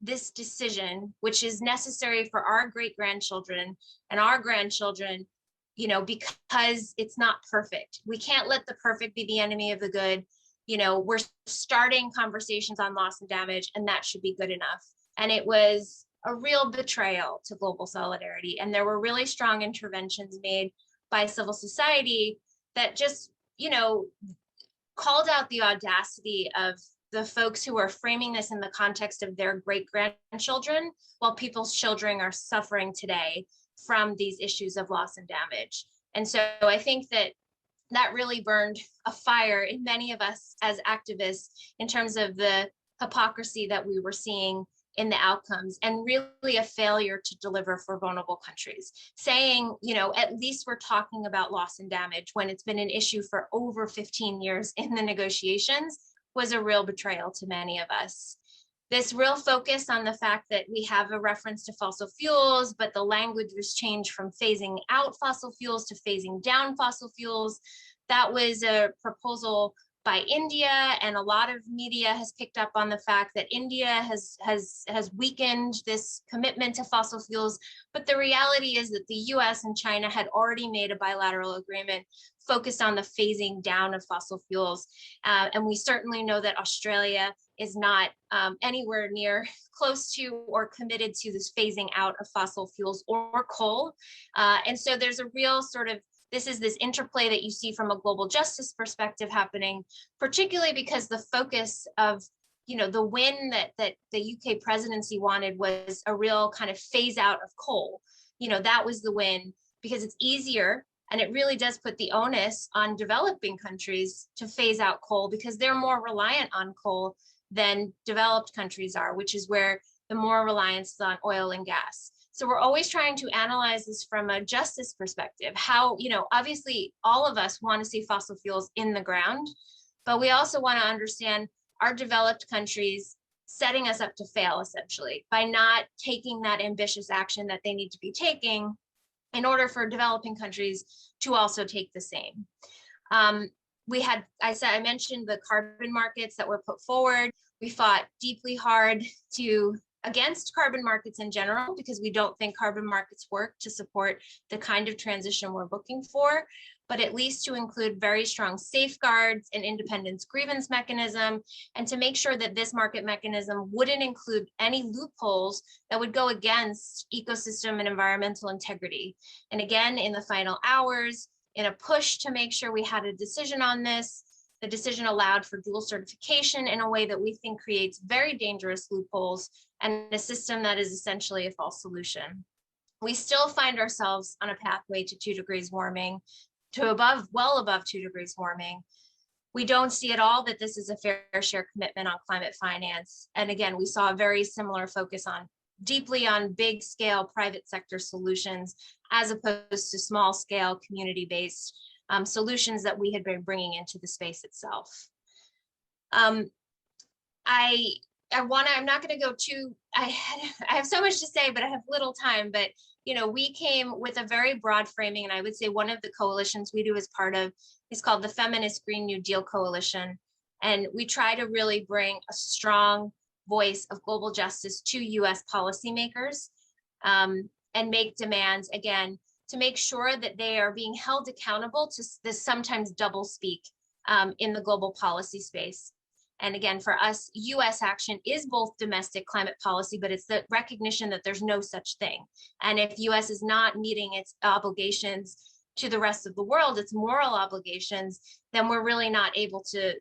this decision, which is necessary for our great-grandchildren and our grandchildren, because it's not perfect. We can't let the perfect be the enemy of the good. We're starting conversations on loss and damage, and that should be good enough. And it was a real betrayal to global solidarity. And there were really strong interventions made by civil society that just, called out the audacity of the folks who are framing this in the context of their great-grandchildren, while people's children are suffering today from these issues of loss and damage. And so I think that really burned a fire in many of us as activists in terms of the hypocrisy that we were seeing in the outcomes, and really a failure to deliver for vulnerable countries. Saying, at least we're talking about loss and damage when it's been an issue for over 15 years in the negotiations was a real betrayal to many of us. This real focus on the fact that we have a reference to fossil fuels, but the language was changed from phasing out fossil fuels to phasing down fossil fuels. That was a proposal by India, and a lot of media has picked up on the fact that India has weakened this commitment to fossil fuels. But the reality is that the US and China had already made a bilateral agreement focused on the phasing down of fossil fuels. And we certainly know that Australia is not anywhere near close to or committed to this phasing out of fossil fuels or coal. And so there's a real this interplay that you see from a global justice perspective happening, particularly because the focus of, the win that the UK presidency wanted was a real kind of phase out of coal. That was the win because it's easier, and it really does put the onus on developing countries to phase out coal because they're more reliant on coal than developed countries are, which is where the more reliance is on oil and gas. So we're always trying to analyze this from a justice perspective. How, obviously all of us want to see fossil fuels in the ground, but we also want to understand our developed countries setting us up to fail essentially by not taking that ambitious action that they need to be taking in order for developing countries to also take the same. I mentioned the carbon markets that were put forward. We fought deeply hard against carbon markets in general, because we don't think carbon markets work to support the kind of transition we're looking for, but at least to include very strong safeguards and independence grievance mechanism, and to make sure that this market mechanism wouldn't include any loopholes that would go against ecosystem and environmental integrity. And again, in the final hours, in a push to make sure we had a decision on this, the decision allowed for dual certification in a way that we think creates very dangerous loopholes and a system that is essentially a false solution. We still find ourselves on a pathway to 2 degrees warming. to above, well above 2 degrees warming. We don't see at all that this is a fair share commitment on climate finance. And again, we saw a very similar focus on deeply on big scale private sector solutions, as opposed to small scale community-based solutions that we had been bringing into the space itself. I'm not going to go too, I have so much to say, but I have little time. But, you know, we came with a very broad framing, and I would say one of the coalitions we do as part of is called the Feminist Green New Deal Coalition. And we try to really bring a strong voice of global justice to US policymakers and make demands, again, to make sure that they are being held accountable to this sometimes double speak in the global policy space. And again, for us, US action is both domestic climate policy, but it's the recognition that there's no such thing. And if US is not meeting its obligations to the rest of the world, its moral obligations, then we're really not able to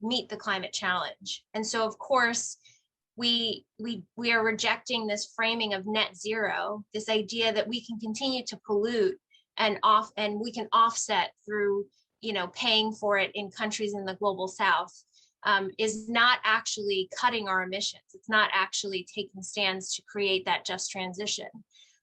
meet the climate challenge. And so, of course, we are rejecting this framing of net zero, this idea that we can continue to pollute and we can offset through, you know, paying for it in countries in the global South. Is not actually cutting our emissions. It's not actually taking stands to create that just transition.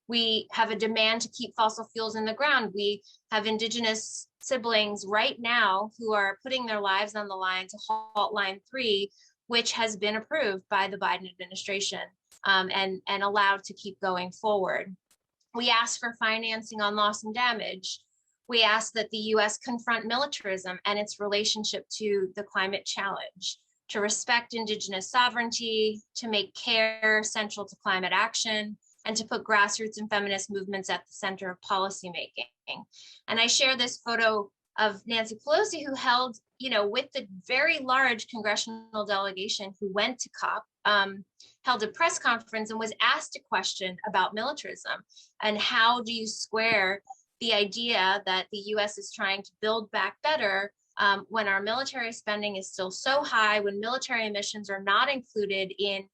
We have a demand to keep fossil fuels in the ground. We have indigenous siblings right now who are putting their lives on the line to halt Line 3, which has been approved by the Biden administration and allowed to keep going forward. We asked for financing on loss and damage. We ask that the US confront militarism and its relationship to the climate challenge, to respect indigenous sovereignty, to make care central to climate action, and to put grassroots and feminist movements at the center of policymaking. And I share this photo of Nancy Pelosi, who held, you know, with the very large congressional delegation who went to COP, held a press conference and was asked a question about militarism and how do you square the idea that the US is trying to build back better when our military spending is still so high, when military emissions are not included in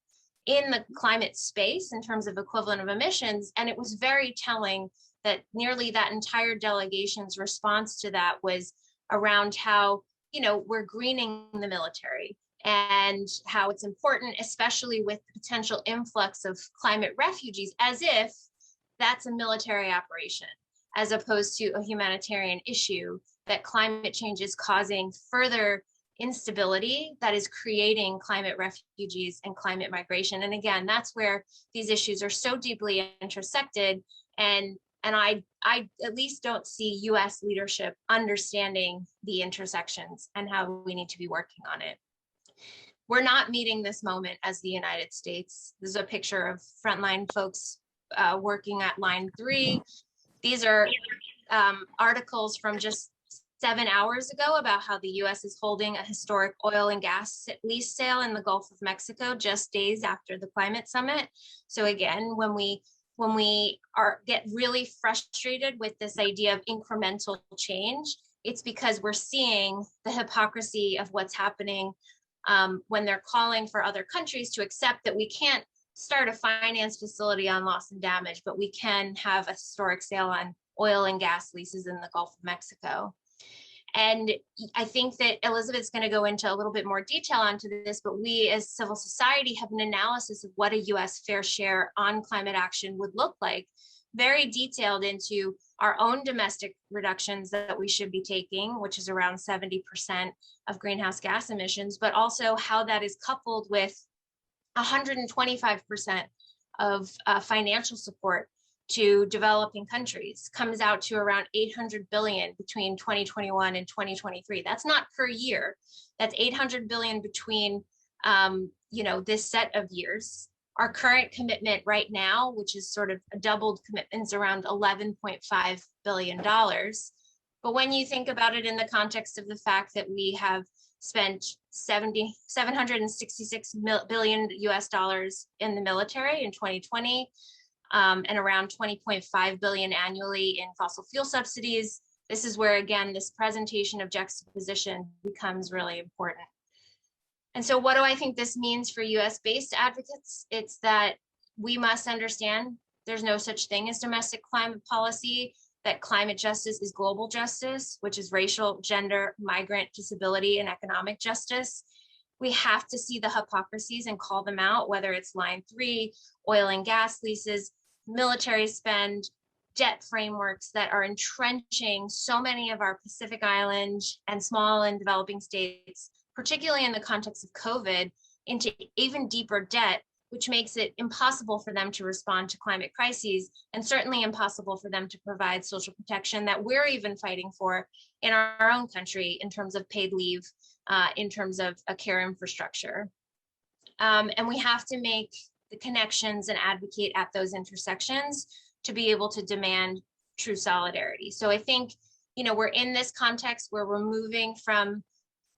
the climate space in terms of equivalent of emissions. And it was very telling that nearly that entire delegation's response to that was around how, you know, we're greening the military and how it's important, especially with the potential influx of climate refugees, as if that's a military operation, as opposed to a humanitarian issue, that climate change is causing further instability that is creating climate refugees and climate migration. And again, that's where these issues are so deeply intersected. And I at least don't see US leadership understanding the intersections and how we need to be working on it. We're not meeting this moment as the United States. This is a picture of frontline folks working at Line 3. These are articles from just 7 hours ago about how the US is holding a historic oil and gas lease sale in the Gulf of Mexico just days after the climate summit. So again, when we get really frustrated with this idea of incremental change, it's because we're seeing the hypocrisy of what's happening when they're calling for other countries to accept that we can't start a finance facility on loss and damage, but we can have a historic sale on oil and gas leases in the Gulf of Mexico. And I think that Elizabeth's going to go into a little bit more detail onto this, but we as civil society have an analysis of what a US fair share on climate action would look like, very detailed into our own domestic reductions that we should be taking, which is around 70% of greenhouse gas emissions, but also how that is coupled with 125% of financial support to developing countries, comes out to around 800 billion between 2021 and 2023. That's not per year. That's 800 billion between, this set of years. Our current commitment right now, which is sort of a doubled commitment, is around $11.5 billion. But when you think about it in the context of the fact that we have spent 766 billion US dollars in the military in 2020, and around 20.5 billion annually in fossil fuel subsidies, this is where, again, this presentation of juxtaposition becomes really important. And so what do I think this means for US-based advocates? It's that we must understand there's no such thing as domestic climate policy. that climate justice is global justice, which is racial, gender, migrant, disability, and economic justice. We have to see the hypocrisies and call them out, whether it's Line 3, oil and gas leases, military spend, debt frameworks that are entrenching so many of our Pacific Island and small and developing states, particularly in the context of COVID, into even deeper debt, which makes it impossible for them to respond to climate crises, and certainly impossible for them to provide social protection that we're even fighting for in our own country in terms of paid leave, in terms of a care infrastructure. And we have to make the connections and advocate at those intersections to be able to demand true solidarity. So I think, we're in this context where we're moving from,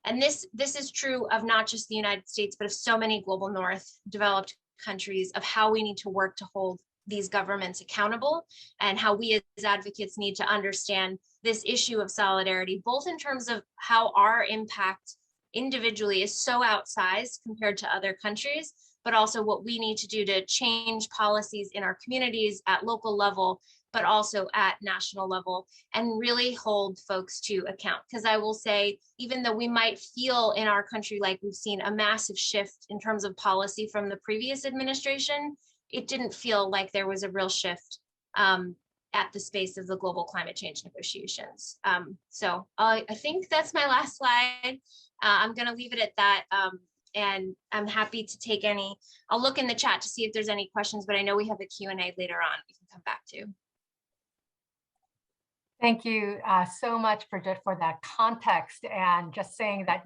and this is true of not just the United States, but of so many global North developed countries, of how we need to work to hold these governments accountable, and how we as advocates need to understand this issue of solidarity, both in terms of how our impact individually is so outsized compared to other countries, but also what we need to do to change policies in our communities at local level, but also at national level, and really hold folks to account. Because I will say, even though we might feel in our country like we've seen a massive shift in terms of policy from the previous administration, it didn't feel like there was a real shift at the space of the global climate change negotiations. So I think that's my last slide. I'm going to leave it at that. And I'm happy to take any, I'll look in the chat to see if there's any questions, but I know we have a Q&A later on we can come back to. Thank you so much, Bridget, for that context, and just saying that,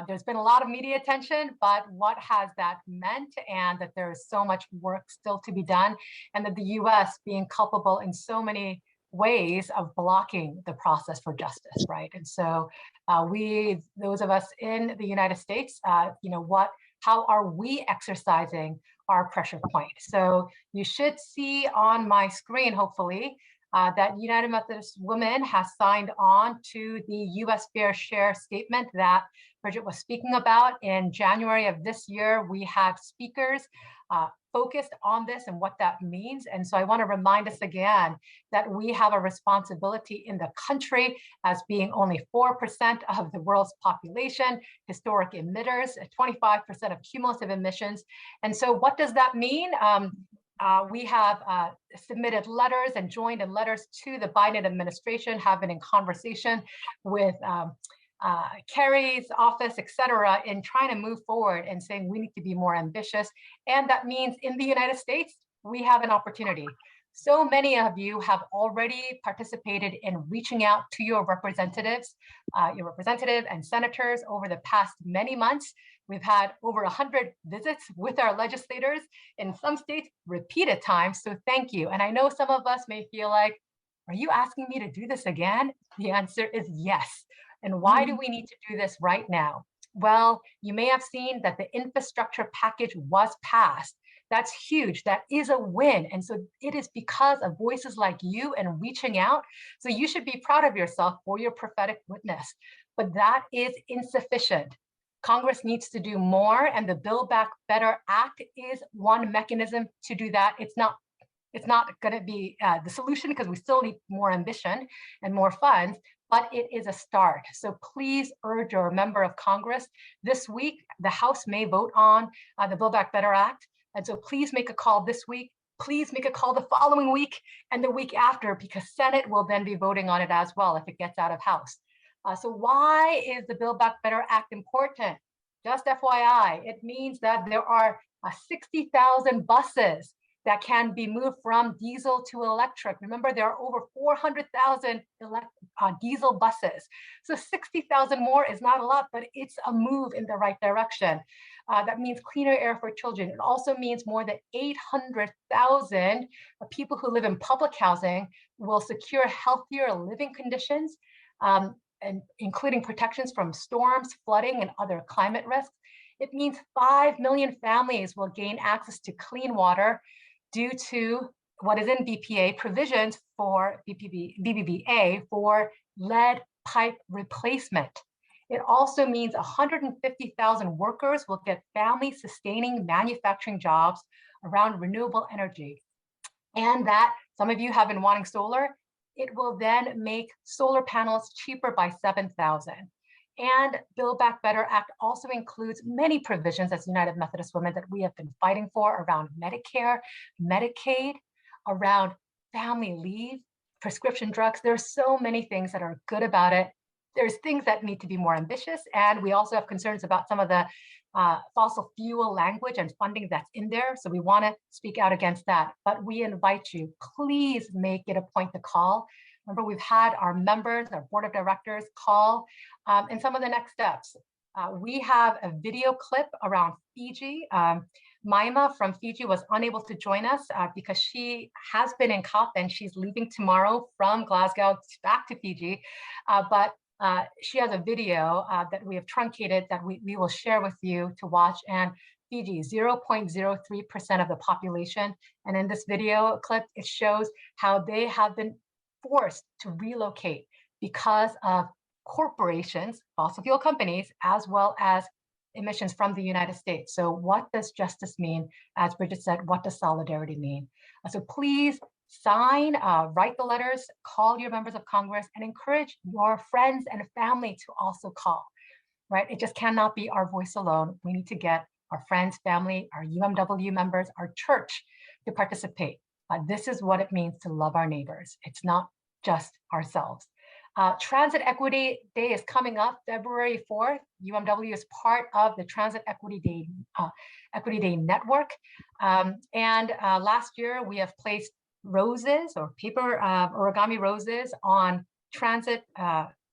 there's been a lot of media attention, but what has that meant, and that there is so much work still to be done, and that the US being culpable in so many ways of blocking the process for justice, right? And so those of us in the United States, how are we exercising our pressure point? So you should see on my screen, hopefully, that United Methodist Women has signed on to the US Fair Share statement that Bridget was speaking about. In January of this year, we had speakers focused on this and what that means. And so I want to remind us again that we have a responsibility in the country, as being only 4% of the world's population, historic emitters, 25% of cumulative emissions. And so what does that mean? We have submitted letters and joined in letters to the Biden administration, have been in conversation with Kerry's office, et cetera, in trying to move forward and saying we need to be more ambitious. And that means in the United States, we have an opportunity. So many of you have already participated in reaching out to your representative and senators over the past many months. We've had over 100 visits with our legislators, in some states repeated times, so thank you. And I know some of us may feel like, are you asking me to do this again? The answer is yes. And why do we need to do this right now? Well, you may have seen that the infrastructure package was passed. That's huge. That is a win. And so it is because of voices like you and reaching out. So you should be proud of yourself for your prophetic witness. But that is insufficient. Congress needs to do more, and the Build Back Better Act is one mechanism to do that. It's not going to be the solution, because we still need more ambition and more funds, but it is a start. So please urge your member of Congress. This week, the House may vote on the Build Back Better Act. And so please make a call this week. Please make a call the following week and the week after, because Senate will then be voting on it as well if it gets out of House. So why is the Build Back Better Act important? Just FYI, it means that there are 60,000 buses that can be moved from diesel to electric. Remember, there are over 400,000 diesel buses. So 60,000 more is not a lot, but it's a move in the right direction. That means cleaner air for children. It also means more than 800,000 people who live in public housing will secure healthier living conditions, and including protections from storms, flooding, and other climate risks. It means 5 million families will gain access to clean water due to what is in BPA provisions for BBBA for lead pipe replacement. It also means 150,000 workers will get family-sustaining manufacturing jobs around renewable energy. And that some of you have been wanting solar. it will then make solar panels cheaper by 7,000. And Build Back Better Act also includes many provisions as United Methodist Women that we have been fighting for around Medicare, Medicaid, around family leave, prescription drugs. There are so many things that are good about it. There's things that need to be more ambitious. And we also have concerns about some of the fossil fuel language and funding that's in there. So we want to speak out against that. But we invite you, please make it a point to call. Remember, we've had our members, our board of directors call, and some of the next steps. We have a video clip around Fiji. Maima from Fiji was unable to join us because she has been in COP and she's leaving tomorrow from Glasgow back to Fiji. But she has a video that we have truncated that we will share with you to watch. And Fiji, 0.03% of the population. And in this video clip, it shows how they have been forced to relocate because of corporations, fossil fuel companies, as well as emissions from the United States. So what does justice mean? As Bridget said, what does solidarity mean? So please sign, write the letters, call your members of Congress, and encourage your friends and family to also call, right? It just cannot be our voice alone. We need to get our friends, family, our UMW members, our church to participate. This is what it means to love our neighbors. It's not just ourselves. Transit Equity Day is coming up February 4th. UMW is part of the Transit Equity Day Network. And last year we have placed roses or paper origami roses on transit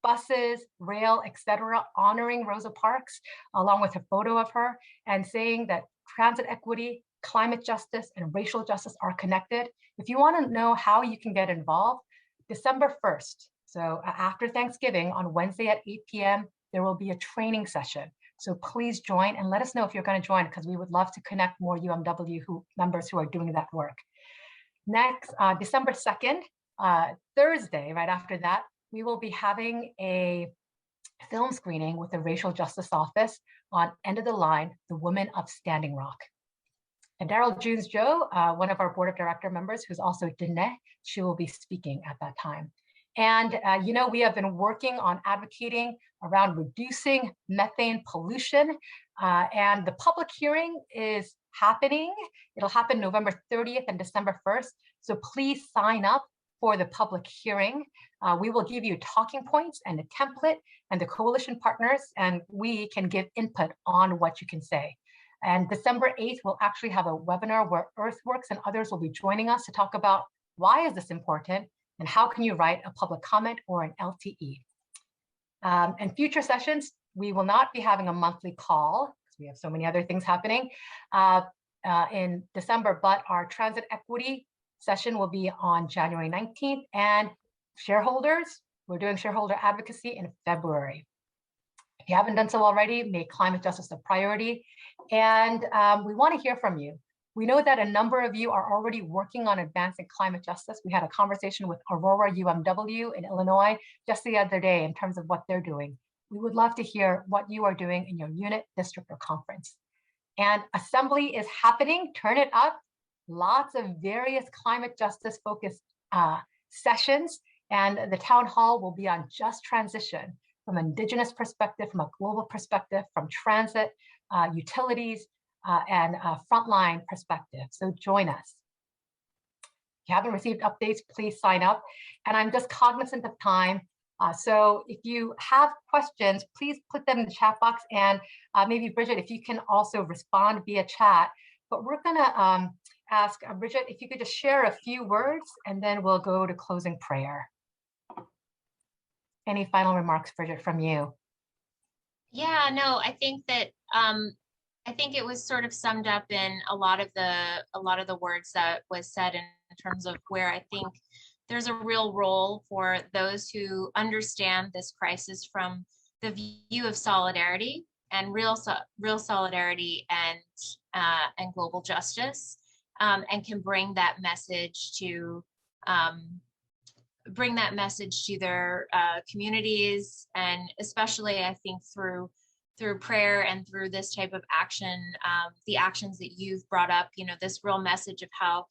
buses, rail, etc., honoring Rosa Parks, along with a photo of her, and saying that transit equity, climate justice, and racial justice are connected. If you want to know how you can get involved, December 1st, so after Thanksgiving on Wednesday at 8 p.m., there will be a training session. So please join and let us know if you're going to join, because we would love to connect more UMW members who are doing that work. Next, December 2nd, Thursday, right after that, we will be having a film screening with the Racial Justice Office on End of the Line, The Women of Standing Rock. And Daryl Jones-Joe, one of our board of director members, who's also Diné, she will be speaking at that time. And we have been working on advocating around reducing methane pollution, and the public hearing is happening. It'll happen November 30th and December 1st. So please sign up for the public hearing. We will give you talking points and a template and the coalition partners, and we can give input on what you can say. And December 8th, we'll actually have a webinar where Earthworks and others will be joining us to talk about why is this important and how can you write a public comment or an LTE. And future sessions, we will not be having a monthly call because we have so many other things happening in December, but our transit equity session will be on January 19th, and shareholders, we're doing shareholder advocacy in February. If you haven't done so already, make climate justice a priority. And we want to hear from you. We know that a number of you are already working on advancing climate justice. We had a conversation with Aurora UMW in Illinois just the other day in terms of what they're doing. We would love to hear what you are doing in your unit, district, or conference. And assembly is happening, turn it up. Lots of various climate justice focused sessions, and the town hall will be on just transition from an Indigenous perspective, from a global perspective, from transit, utilities, and frontline perspective. So join us. If you haven't received updates, please sign up. And I'm just cognizant of time. So if you have questions, please put them in the chat box, and maybe Bridget, if you can also respond via chat. But we're gonna ask Bridget if you could just share a few words, and then we'll go to closing prayer. Any final remarks, Bridget, from you? Yeah, no, I think that I think it was sort of summed up in a lot of the words that was said in terms of where I think there's a real role for those who understand this crisis from the view of solidarity and real solidarity and global justice, and can bring that message to their communities, and especially I think through prayer and through this type of action, the actions that you've brought up, this real message of how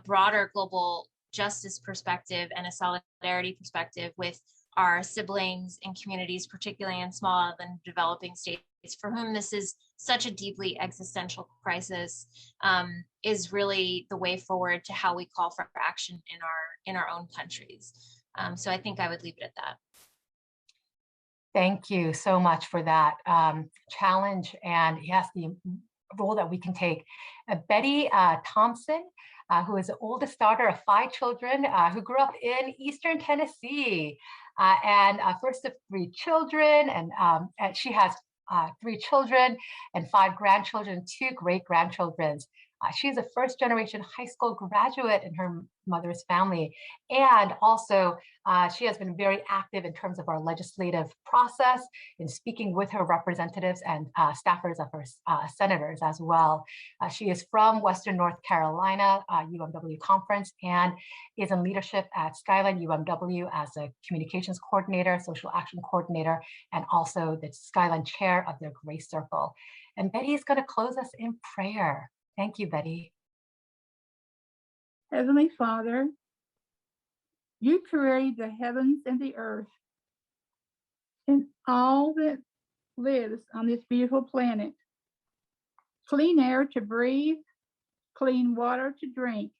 broader global justice perspective and a solidarity perspective with our siblings and communities, particularly in small and developing states, for whom this is such a deeply existential crisis, is really the way forward to how we call for action in our own countries. So I think I would leave it at that. Thank you so much for that challenge, and yes, the role that we can take. Betty Thompson, who is the oldest daughter of 5 children, who grew up in Eastern Tennessee, and first of 3 children, and she has 3 children and 5 grandchildren, 2 great-grandchildren. She is a first-generation high school graduate in her mother's family. And also, she has been very active in terms of our legislative process in speaking with her representatives and staffers of her senators as well. She is from Western North Carolina, UMW Conference, and is in leadership at Skyline UMW as a communications coordinator, social action coordinator, and also the Skyline chair of their Grace Circle. And Betty is going to close us in prayer. Thank you, Betty. Heavenly Father, you created the heavens and the earth and all that lives on this beautiful planet. Clean air to breathe, clean water to drink.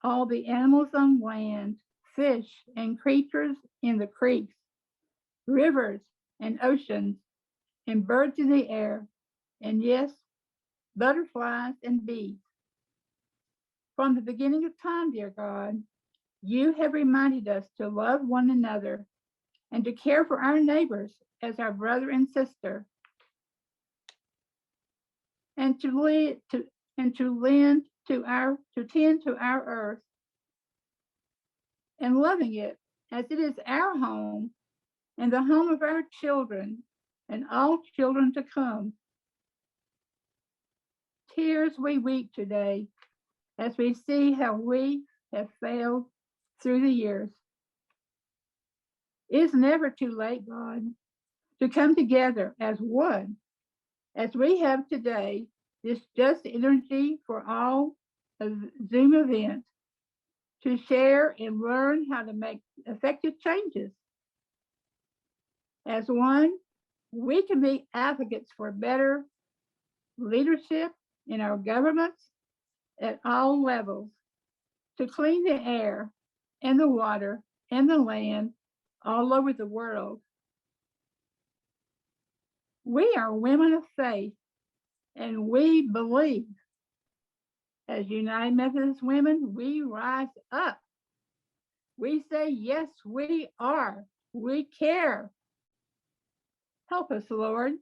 All the animals on land, fish and creatures in the creeks, rivers and oceans, and birds in the air, and yes, butterflies and bees. From the beginning of time, dear God, you have reminded us to love one another and to care for our neighbors as our brother and sister, and to tend to our earth and loving it as it is our home and the home of our children and all children to come. Tears we weep today as we see how we have failed through the years. It is never too late, God, to come together as one, as we have today, this Just Energy for All Zoom event, to share and learn how to make effective changes. As one, we can be advocates for better leadership in our governments at all levels, to clean the air and the water and the land all over the world. We are women of faith, and we believe. As United Methodist women, we rise up. We say, yes, we are. We care. Help us, Lord,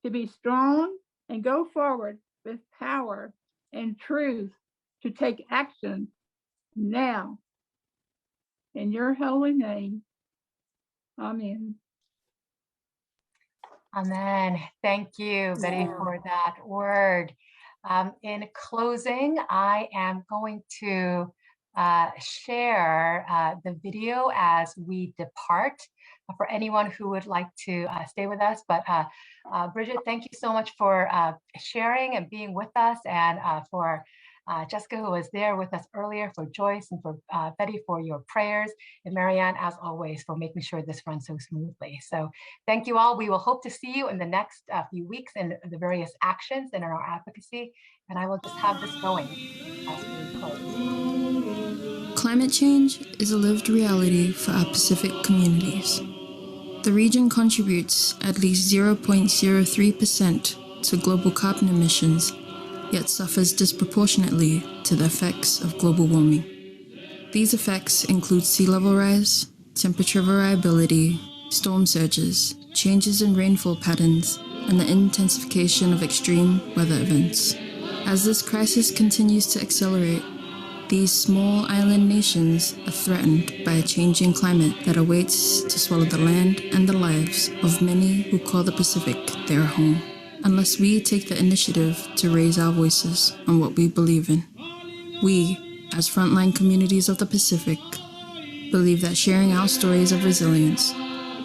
to be strong and go forward with power and truth to take action now. In your holy name, amen. Amen. Thank you, Betty, for that word. In closing, I am going to share the video as we depart for anyone who would like to stay with us. But Bridget, thank you so much for sharing and being with us, and for Jessica, who was there with us earlier, for Joyce, and for Betty for your prayers, and Marianne, as always, for making sure this runs so smoothly. So thank you all. We will hope to see you in the next few weeks in the various actions and in our advocacy. And I will just have this going as we close. Climate change is a lived reality for our Pacific communities. The region contributes at least 0.03% to global carbon emissions, yet suffers disproportionately to the effects of global warming. These effects include sea level rise, temperature variability, storm surges, changes in rainfall patterns, and the intensification of extreme weather events. As this crisis continues to accelerate, these small island nations are threatened by a changing climate that awaits to swallow the land and the lives of many who call the Pacific their home, unless we take the initiative to raise our voices on what we believe in. We, as frontline communities of the Pacific, believe that sharing our stories of resilience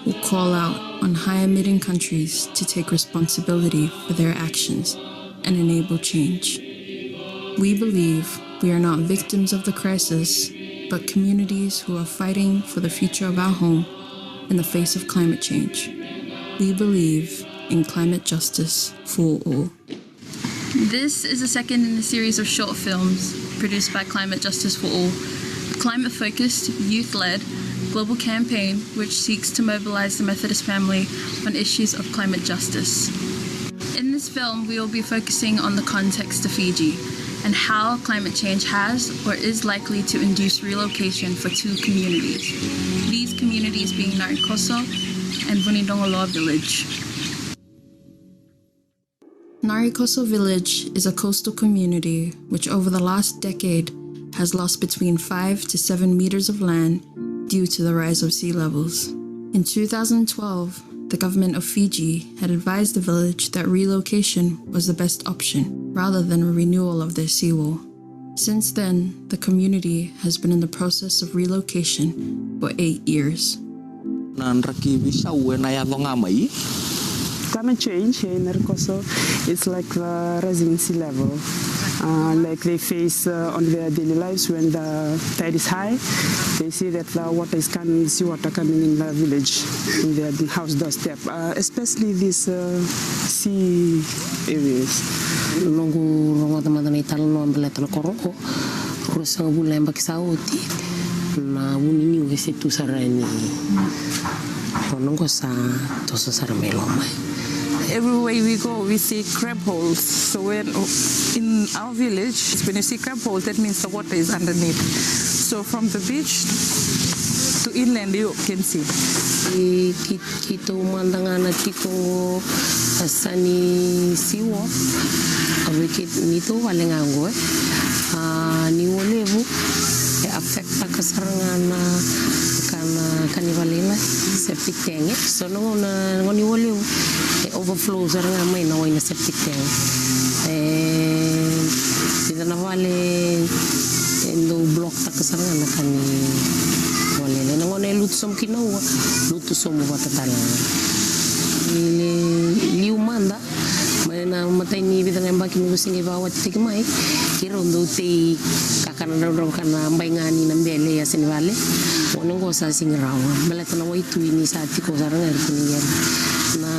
will call out on high-emitting countries to take responsibility for their actions and enable change. We believe We are not victims of the crisis, but communities who are fighting for the future of our home in the face of climate change. We believe in climate justice for all. This is the second in a series of short films produced by Climate Justice for All, a climate-focused, youth-led, global campaign which seeks to mobilize the Methodist family on issues of climate justice. In this film, we will be focusing on the context of Fiji and how climate change has or is likely to induce relocation for two communities. These communities being Narikoso and Vunidongoloa Village. Narikoso Village is a coastal community which over the last decade has lost between 5 to 7 meters of land due to the rise of sea levels. In 2012, the government of Fiji had advised the village that relocation was the best option rather than a renewal of their seawall. Since then, the community has been in the process of relocation for 8 years. Climate change here in Narikoso is like the rising sea level. Like they face on their daily lives when the tide is high, they see that the water is coming, seawater coming in the village, in their house doorstep, especially these sea areas. Everywhere we go, we see crab holes. So when in our village, when you see crab holes, that means the water is underneath. So from the beach to inland, you can see. Kita umandangana tiko asani siwo, abikit nito walengango ni wolevu affecta kasarangana kana kanivalena septic tank. So no ngoni wolevu overflow saranga mai na wina septic tank. Kita na vale endo block takasarangana kani walele na ngone lutsum kinawa lutsum watatala liumanda mana matai ni bidang embaki ni singi bawa tik mai kirondo te kakana ro kana mbaingani na mbele ya senivale onengo sa singrawa maletana waitu ini sa tiko saranga rikuni na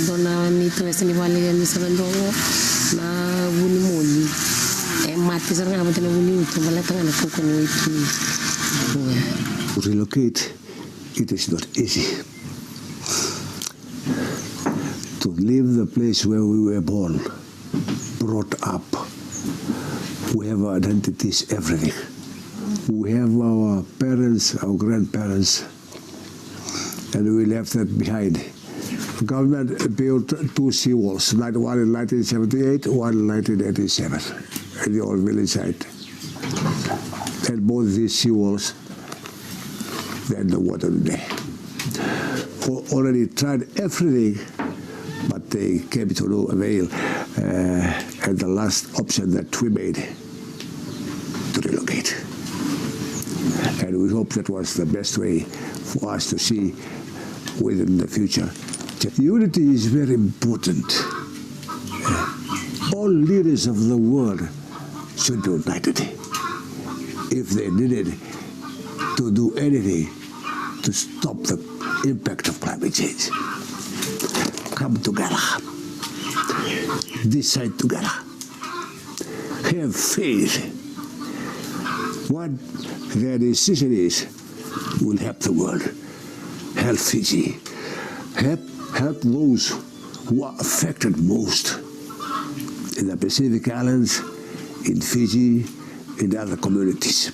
dona ni to senivale ni sarandongo na buni moli mati saranga matena buni to maletana na koko ni waitu. To relocate, it is not easy. To leave the place where we were born, brought up, we have our identities, everything. We have our parents, our grandparents, and we left that behind. The government built two seawalls, one in 1978, one in 1987, in the old village site. And both these seawalls, then the water there. Already tried everything, but they came to no avail. And the last option that we made, to relocate. And we hope that was the best way for us to see within the future. Unity is very important. All leaders of the world should be united. If they needed to do anything to stop the impact of climate change, come together, decide together, have faith. What their decision is will help the world, help Fiji, help those who are affected most in the Pacific Islands, in Fiji, in other communities.